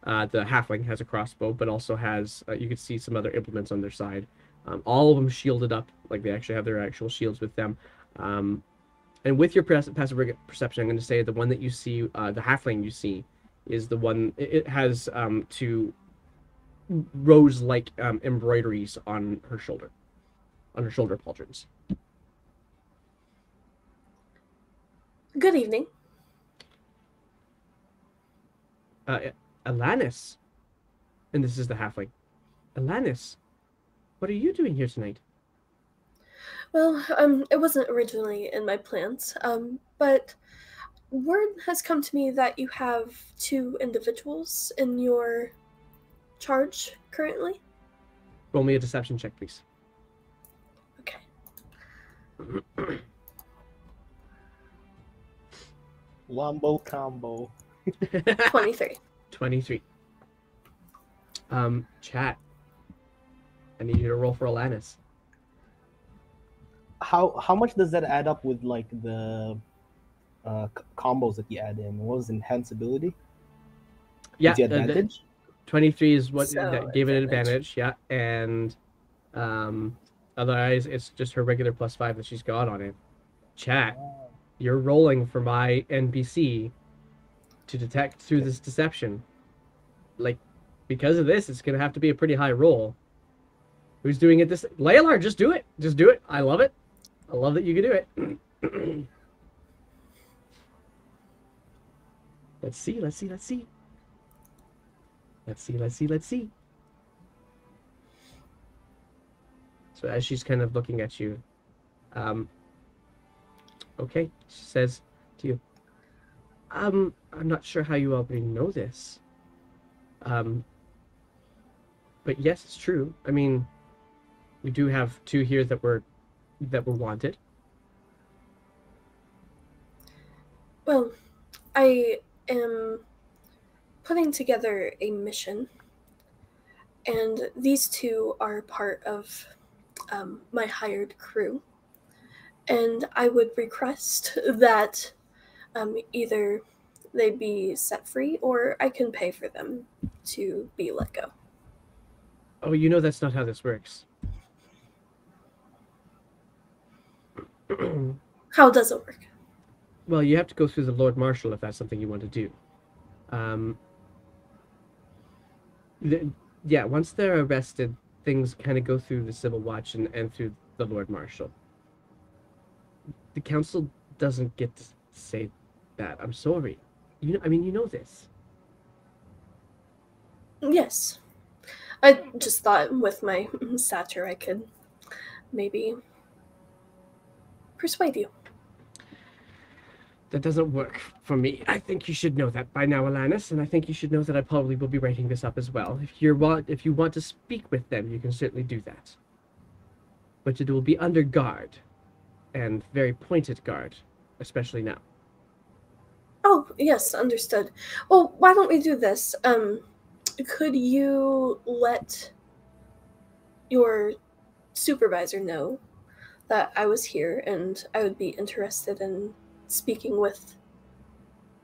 The halfling has a crossbow, but also has you can see some other implements on their side. All of them shielded up, like they actually have their actual shields with them. And with your passive perception, I'm going to say the one that you see, the halfling you see, is the one. It has two rose-like embroideries on her shoulder pauldrons. Good evening. Alanis, and this is the halfling. Alanis, what are you doing here tonight? Well, it wasn't originally in my plans, but word has come to me that you have 2 individuals in your charge currently. Roll me a deception check, please. Okay. Wombo combo. 23. 23. Chat. I need you to roll for Alanis. How much does that add up with like the combos that you add in? What was enhanceability? Yeah, Gives you advantage? 23 is what So, that gave it advantage. advantage. Yeah, and otherwise it's just her regular +5 that she's got on it. Chat. You're rolling for my NPC to detect through this deception. Like, because of this, it's gonna have to be a pretty high roll. Who's doing it this? Laylar, just do it. Just do it. I love it. I love that you can do it. Let's see. Let's see. Let's see. Let's see. Let's see. Let's see. So as she's kind of looking at you, okay, she says to you, I'm not sure how you already know this. But yes, it's true. I mean, we do have 2 here that were wanted. Well, I am putting together a mission, and these 2 are part of my hired crew. And I would request that either they be set free or I can pay for them to be let go. Oh, you know that's not how this works. How does it work? Well, you have to go through the Lord Marshal if that's something you want to do. Yeah, once they're arrested, things kind of go through the Civil Watch and through the Lord Marshal. The council doesn't get to say that. I'm sorry. You know this. Yes. I just thought with my stature I could maybe persuade you. That doesn't work for me. I think you should know that by now, Alanis, and I think you should know that I probably will be writing this up as well. If you want to speak with them, you can certainly do that. But it will be under guard, and very pointed guard, especially now. Oh, yes, understood. Well, why don't we do this? Could you let your supervisor know that I was here and I would be interested in speaking with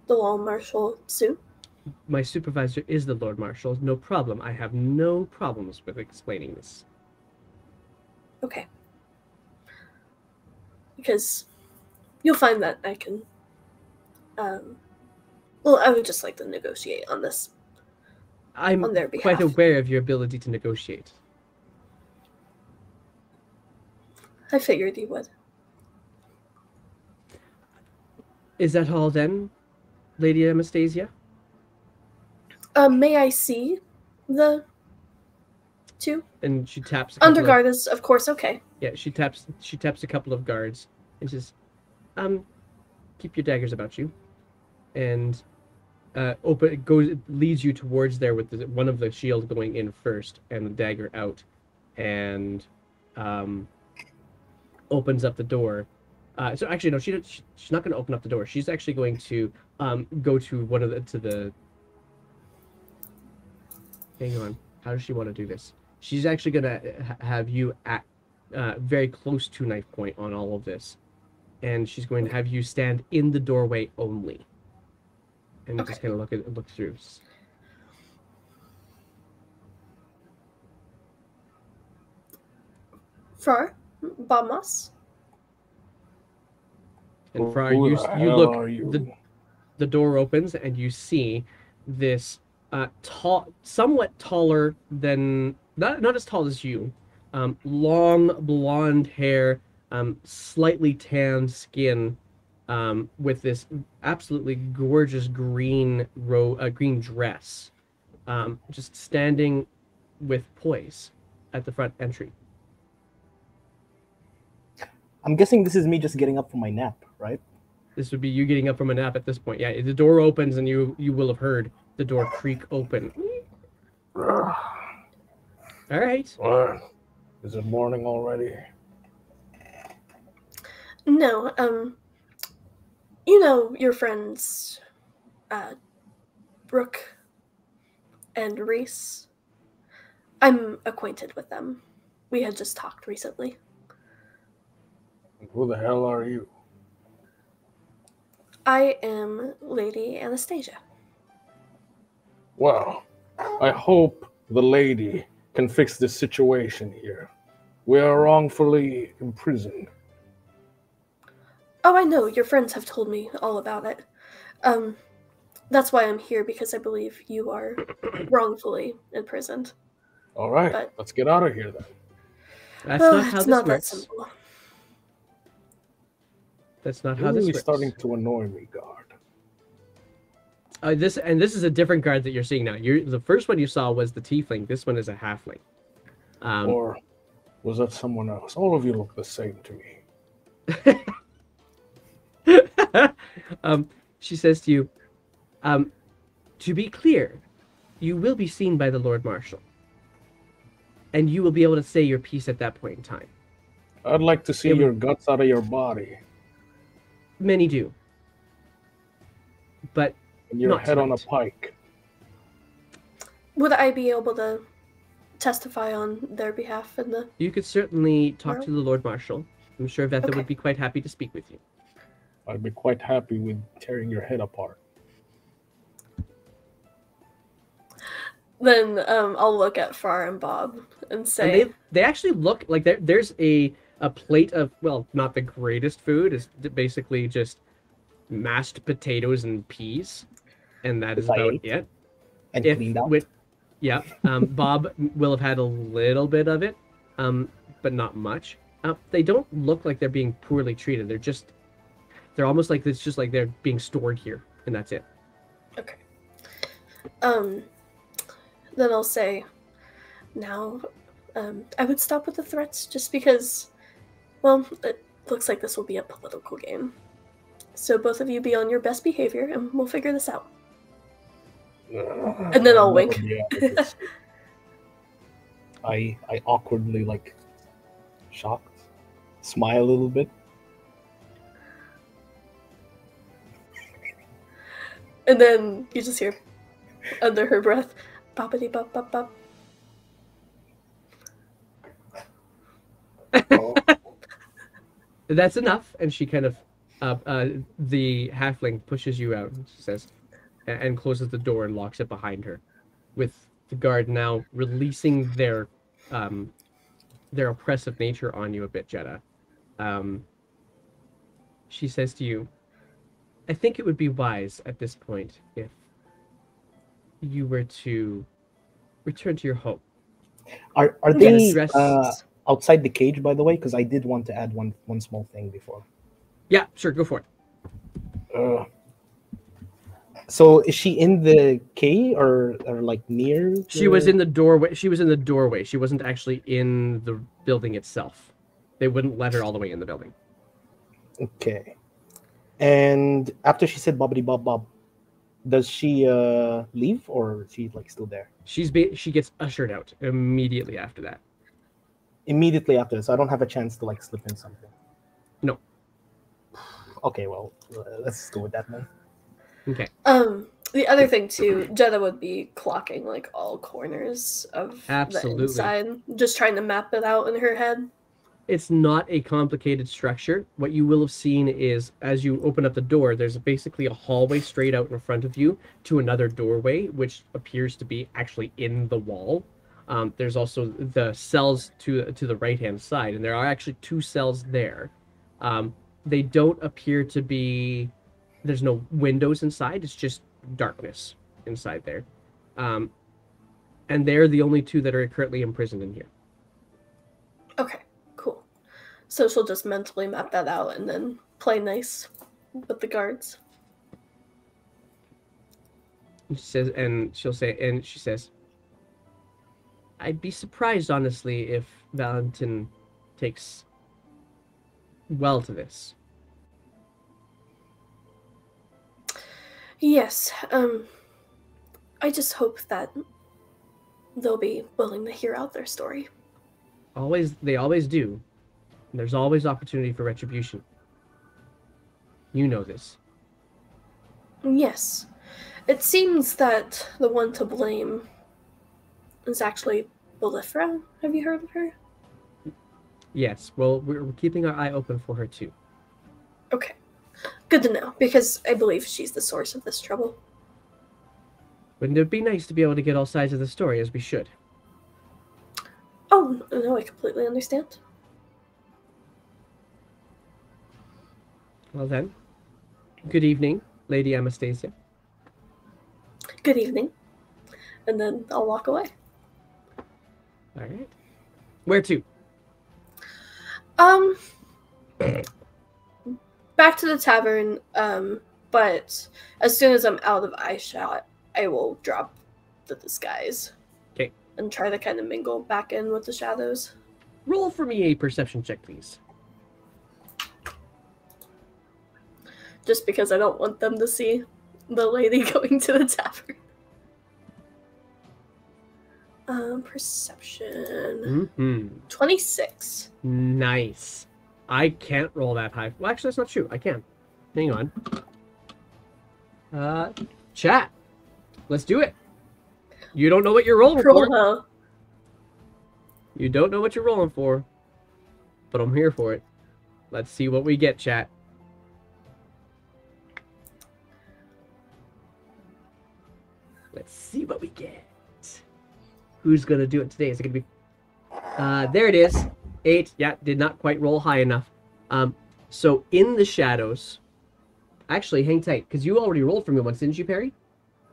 the law marshal soon? My supervisor is the Lord Marshal. No problem. I have no problems with explaining this. Okay. Because you'll find that I can... well, I would just like to negotiate on this. I'm on their behalf. quite aware of your ability to negotiate. I figured you would. Is that all then, Lady Anastasia? May I see the 2? And she taps. Under guard is, of course, okay. Yeah, she taps a couple of guards and says, keep your daggers about you. And leads you towards there with one of the shields going in first and the dagger out, and opens up the door. So actually, no, she's not going to open up the door. She's actually going to go to one of the. Hang on. How does she want to do this? She's actually going to have you at very close to knife point on all of this, and she's going to have you stand in the doorway only, and just kind of look through. Far, Bamas. And Far, you look. The door opens, and you see this somewhat taller than not as tall as you, long blonde hair, slightly tanned skin, with this absolutely gorgeous green dress, just standing with poise at the front entry. I'm guessing this is me just getting up from my nap, right? This would be you getting up from a nap at this point. Yeah, the door opens and you will have heard the door creak open. All right. What? Is it morning already? No, you know your friends, Brooke and Reese. I'm acquainted with them. We had just talked recently. Who the hell are you? I am Lady Anastasia. Well, I hope the lady can fix this situation here. We are wrongfully imprisoned. Oh, I know. Your friends have told me all about it. That's why I'm here, because I believe you are wrongfully imprisoned. All right, But- let's get out of here then. That's not how it's this not works. that simple. That's not You're how this really works. starting to annoy me, guard. This is a different guard that you're seeing now. The first one you saw was the tiefling. This one is a halfling. Or was that someone else? All of you look the same to me. She says to you, to be clear, you will be seen by the Lord Marshal. And you will be able to say your piece at that point in time. I'd like to see Yeah, your guts out of your body Many do. But and your Not head on a tonight. pike. Would I be able to testify on their behalf in the... you could certainly talk to the Lord Marshal. I'm sure Vetha Okay. would be quite happy to speak with you. I'd be quite happy with tearing your head apart. Then I'll look at Far and Bob and say... And they actually look like there's a plate of, well, not the greatest food. It's basically just mashed potatoes and peas, and that is Which I about ate. it. And cleaned out. Yeah, Bob will have had a little bit of it, but not much. They don't look like they're being poorly treated. They're almost like it's just like they're being stored here, and that's it. Okay. Then I'll say, now, I would stop with the threats just because, well, it looks like this will be a political game. So both of you be on your best behavior, and we'll figure this out. And then I'll wink. I awkwardly shocked, smile a little bit. And then you just hear, under her breath, boppity bop bop bop. That's enough. And she kind of, the halfling pushes you out, she says, and closes the door and locks it behind her, with the guard now releasing their oppressive nature on you a bit, Jeddah. She says to you, I think it would be wise at this point if you were to return to your home. Are Get they dressed. outside the cage, by the way? Because I did want to add one small thing before. Yeah, sure, go for it. So is she in the cage or like near? She was in the doorway. She was in the doorway. She wasn't actually in the building itself. They wouldn't let her all the way in the building. Okay. And after she said bobbity bob bob, does she leave or is she still there? She gets ushered out immediately after that. Immediately after, so I don't have a chance to slip in something. No. Okay, well, let's go with that then. Okay. The other thing too, Jeddah would be clocking all corners of Absolutely. the inside, just trying to map it out in her head. It's not a complicated structure. What you will have seen is, as you open up the door, there's basically a hallway straight out in front of you to another doorway, which appears to be actually in the wall. There's also the cells to the right-hand side, and there are actually 2 cells there. They don't appear to be... There's no windows inside. It's just darkness inside there. And they're the only 2 that are currently imprisoned in here. Okay, cool. So she'll just mentally map that out and then play nice with the guards. She says, I'd be surprised, honestly, if Valentin takes well to this. Yes, I just hope that they'll be willing to hear out their story. They always do. There's always opportunity for retribution. You know this. Yes. It seems that the one to blame is actually Belifra. Have you heard of her? Yes, well, we're keeping our eye open for her too. Okay. Good to know, because I believe she's the source of this trouble. Wouldn't it be nice to be able to get all sides of the story, as we should? Oh, no, I completely understand. Well then, good evening, Lady Anastasia. Good evening. And then I'll walk away. All right. Where to? Back to the tavern, but as soon as I'm out of eye shot, I will drop the disguise. Okay. And try to kind of mingle back in with the shadows. Roll for me a perception check, please. Just because I don't want them to see the lady going to the tavern. Perception. 26. Nice. I can't roll that high. Well, actually, that's not true. I can. Hang on. Chat. Let's do it. You don't know what you're rolling for. You don't know what you're rolling for. But I'm here for it. Let's see what we get, chat. Let's see what we get. Who's going to do it today? Is it going to be... there it is. 8. Yeah, did not quite roll high enough. So in the shadows... Actually, hang tight, because you already rolled for me once, didn't you, Perry?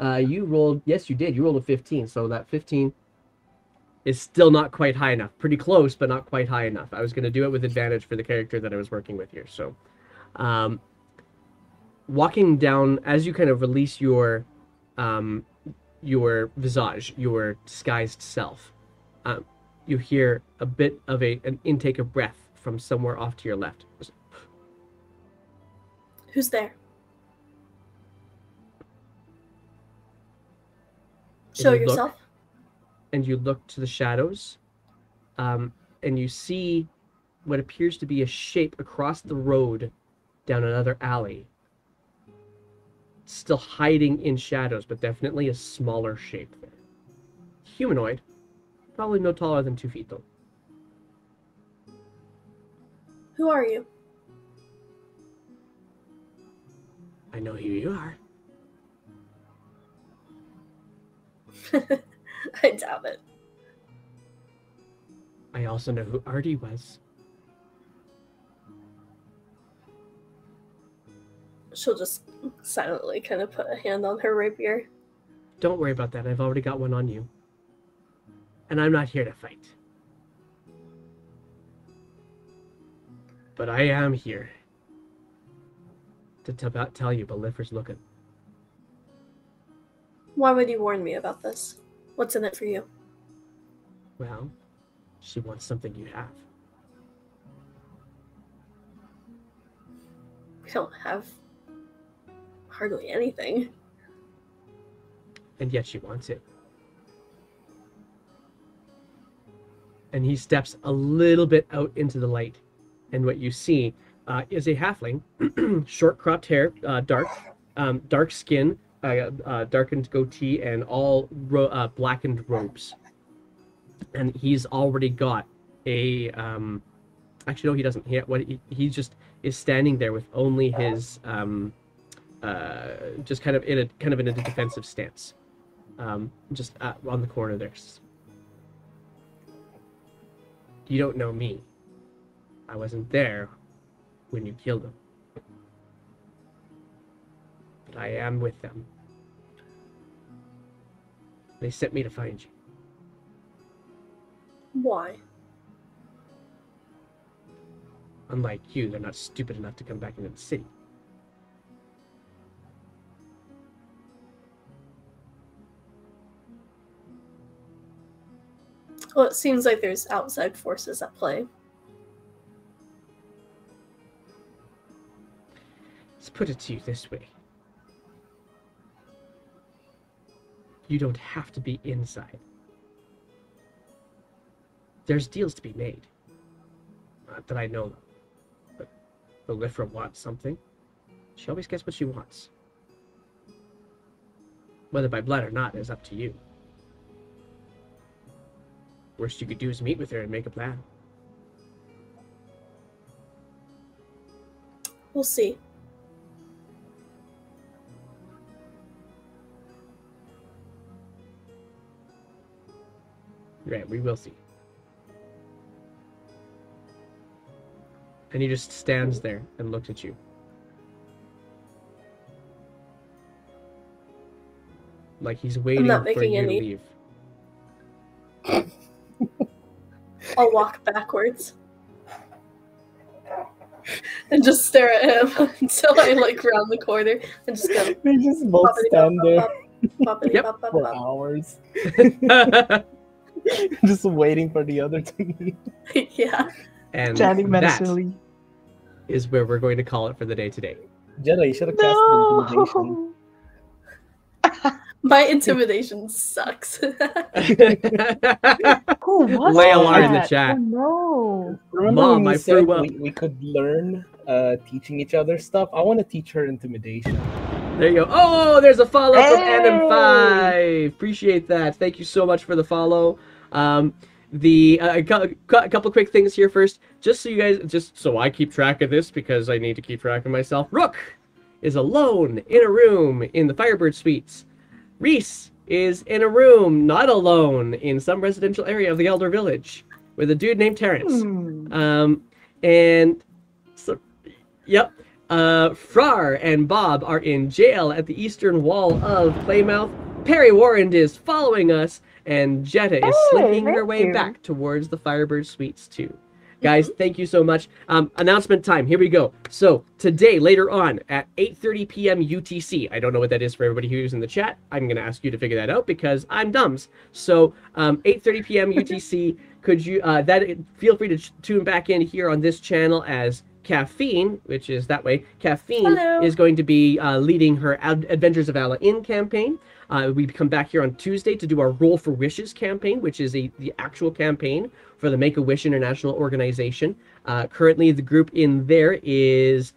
You rolled... Yes, you did. You rolled a 15, so that 15 is still not quite high enough. Pretty close, but not quite high enough. I was going to do it with advantage for the character that I was working with here. So, walking down, as you kind of release your visage, your disguised self, you hear a bit of an intake of breath from somewhere off to your left. Who's there? Show yourself. And you look to the shadows, and you see what appears to be a shape across the road down another alley. Still hiding in shadows, but definitely a smaller shape there. Humanoid. Probably no taller than 2 feet, though. Who are you? I know who you are. I doubt it. I also know who Artie was. She'll just silently kind of put a hand on her rapier. Don't worry about that. I've already got one on you. And I'm not here to fight. But I am here to tell you Belifra's looking. Why would you warn me about this? What's in it for you? Well, she wants something you have. We don't have hardly anything. And yet she wants it. And he steps a little bit out into the light. And what you see is a halfling, short cropped hair, dark skin, darkened goatee, and all blackened robes. And he's already got a actually no, he doesn't. He just is standing there with only his just kind of in a defensive stance, just on the corner there. You don't know me. I wasn't there when you killed him, but I am with them. They sent me to find you. Why? Unlike you, they're not stupid enough to come back into the city. Well, it seems like there's outside forces at play. Let's put it to you this way. You don't have to be inside. There's deals to be made. Not that I know of. But Olivra wants something. She always gets what she wants. Whether by blood or not is up to you. Worst you could do is meet with her and make a plan. We'll see. Right, we will see. And he just stands there and looks at you. Like he's waiting not for making you any- to leave. I'll walk backwards. And just stare at him until I like round the corner and just go. They just both stand there Yep. for hours, just waiting for the other to leave. Yeah. And Chatting that menacingly. is where we're going to call it for the day today. Jedi, you should have cast intimidation. No. My intimidation sucks. Who was Layla in the that? chat. Oh no. Remember Mom, when I we threw said up. we could learn teaching each other stuff? I want to teach her intimidation. There you go. Oh, there's a follow from Hey! Anim5. Appreciate that. Thank you so much for the follow. A couple quick things here first, just so you guys, just so I keep track of this because I need to keep track of myself. Rook is alone in a room in the Firebird Suites. Reese is in a room, not alone, in some residential area of the Elder Village with a dude named Terrence. And so, yep. Frar and Bob are in jail at the eastern wall of Playmouth. Perry Warren is following us, and Jetta is slinking her thank way you. back towards the Firebird Suites too. Guys, thank you so much. Announcement time. Here we go. So today, later on at 8:30 p.m. UTC. I don't know what that is for everybody who's in the chat. I'm going to ask you to figure that out because I'm dumbs. So 8:30 p.m. UTC. Could you feel free to tune back in here on this channel as Caffeine, which is that way. Caffeine Hello. is going to be leading her Adventures of Ala-In campaign. We come back here on Tuesday to do our Roll for Wishes campaign, which is the actual campaign for the Make-A-Wish International Organization. Currently, the group in there is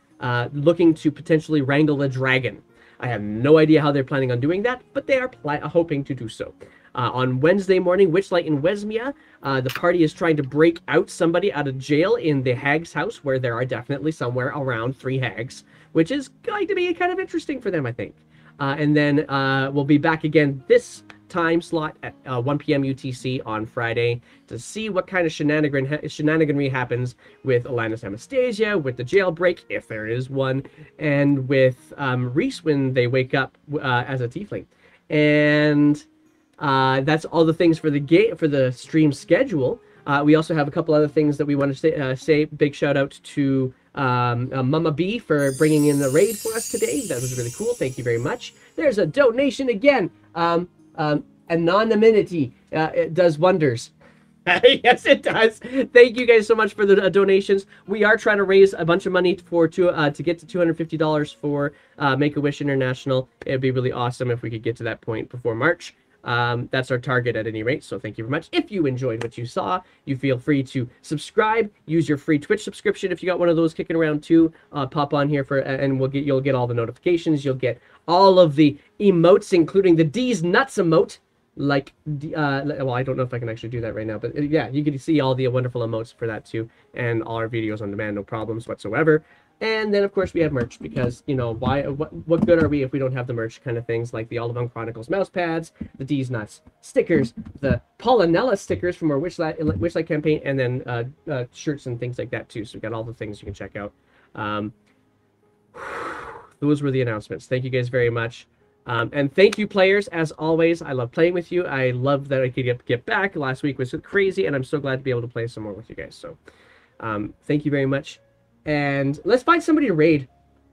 looking to potentially wrangle a dragon. I have no idea how they're planning on doing that, but they are hoping to do so. On Wednesday morning, Witchlight in Wesmia, the party is trying to break out somebody out of jail in the hag's house, where there are definitely somewhere around 3 hags, which is going to be kind of interesting for them, I think. And then we'll be back again this time slot at 1 p.m. UTC on Friday to see what kind of shenaniganry happens with Alanis Anastasia, with the jailbreak, if there is one, and with Reese when they wake up as a tiefling. And that's all the things for the stream schedule. We also have a couple other things that we want to say. Big shout out to Mama B for bringing in the raid for us today. That was really cool. Thank you very much. There's a donation again. Anonymity it does wonders. Yes, it does. Thank you guys so much for the donations. We are trying to raise a bunch of money to get to $250 for Make-A-Wish International. It'd be really awesome if we could get to that point before March. That's our target at any rate, so thank you very much. If you enjoyed what you saw, you feel free to subscribe. Use your free Twitch subscription if you got one of those kicking around too. Pop on here and you'll get all the notifications. You'll get all of the emotes, including the D's Nuts emote. Well, I don't know if I can actually do that right now, but yeah, you can see all the wonderful emotes for that too, and all our videos on demand, no problems whatsoever. And then, of course, we have merch because, you know, what good are we if we don't have the merch kind of things like the Olivon Chronicles mouse pads, the D's Nuts stickers, the Polynella stickers from our Wishlight campaign, and then shirts and things like that too. So we've got all the things you can check out. Those were the announcements. Thank you guys very much. And thank you, players, as always. I love playing with you. I love that I could get back. Last week was crazy, and I'm so glad to be able to play some more with you guys. So thank you very much. And let's find somebody to raid.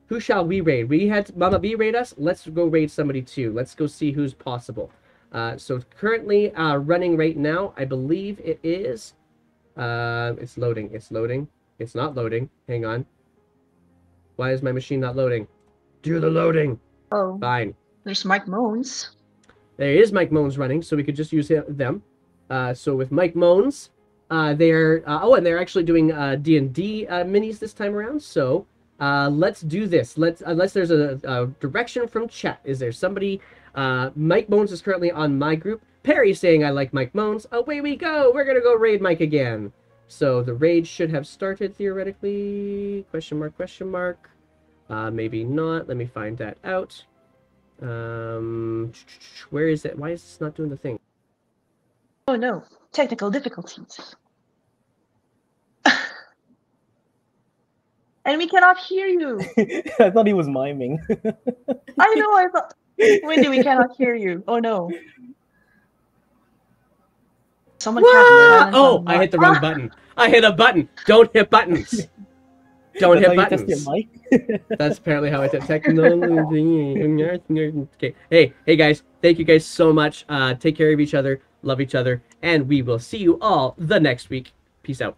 Who shall we raid? We had Mama B raid us. Let's go raid somebody too. Let's go see who's possible. So currently running right now, I believe it is. It's loading. It's loading. It's not loading. Hang on. Why is my machine not loading? Do the loading. Oh, Fine. there's Mike Moons. There is Mike Moans running, so we could just use them. So with Mike Moans, they're and they're actually doing D&D minis this time around. So let's do this. Unless there's a direction from chat. Is there somebody? Mike Moans is currently on my group. Perry's saying I like Mike Moans. Away we go. We're gonna go raid Mike again. So the raid should have started theoretically. Question mark? Question mark? Maybe not. Let me find that out. Where is it? Why is this not doing the thing? Oh no, technical difficulties. And we cannot hear you. I thought he was miming. I know, I thought. Wendy, we cannot hear you. Oh no. Someone cast Oh, I hit the wrong button. I hit a button. Don't hit buttons. Don't hit buttons. You test your mic? That's apparently how I did technology. Okay. Hey guys. Thank you guys so much. Take care of each other. Love each other. And we will see you all the next week. Peace out.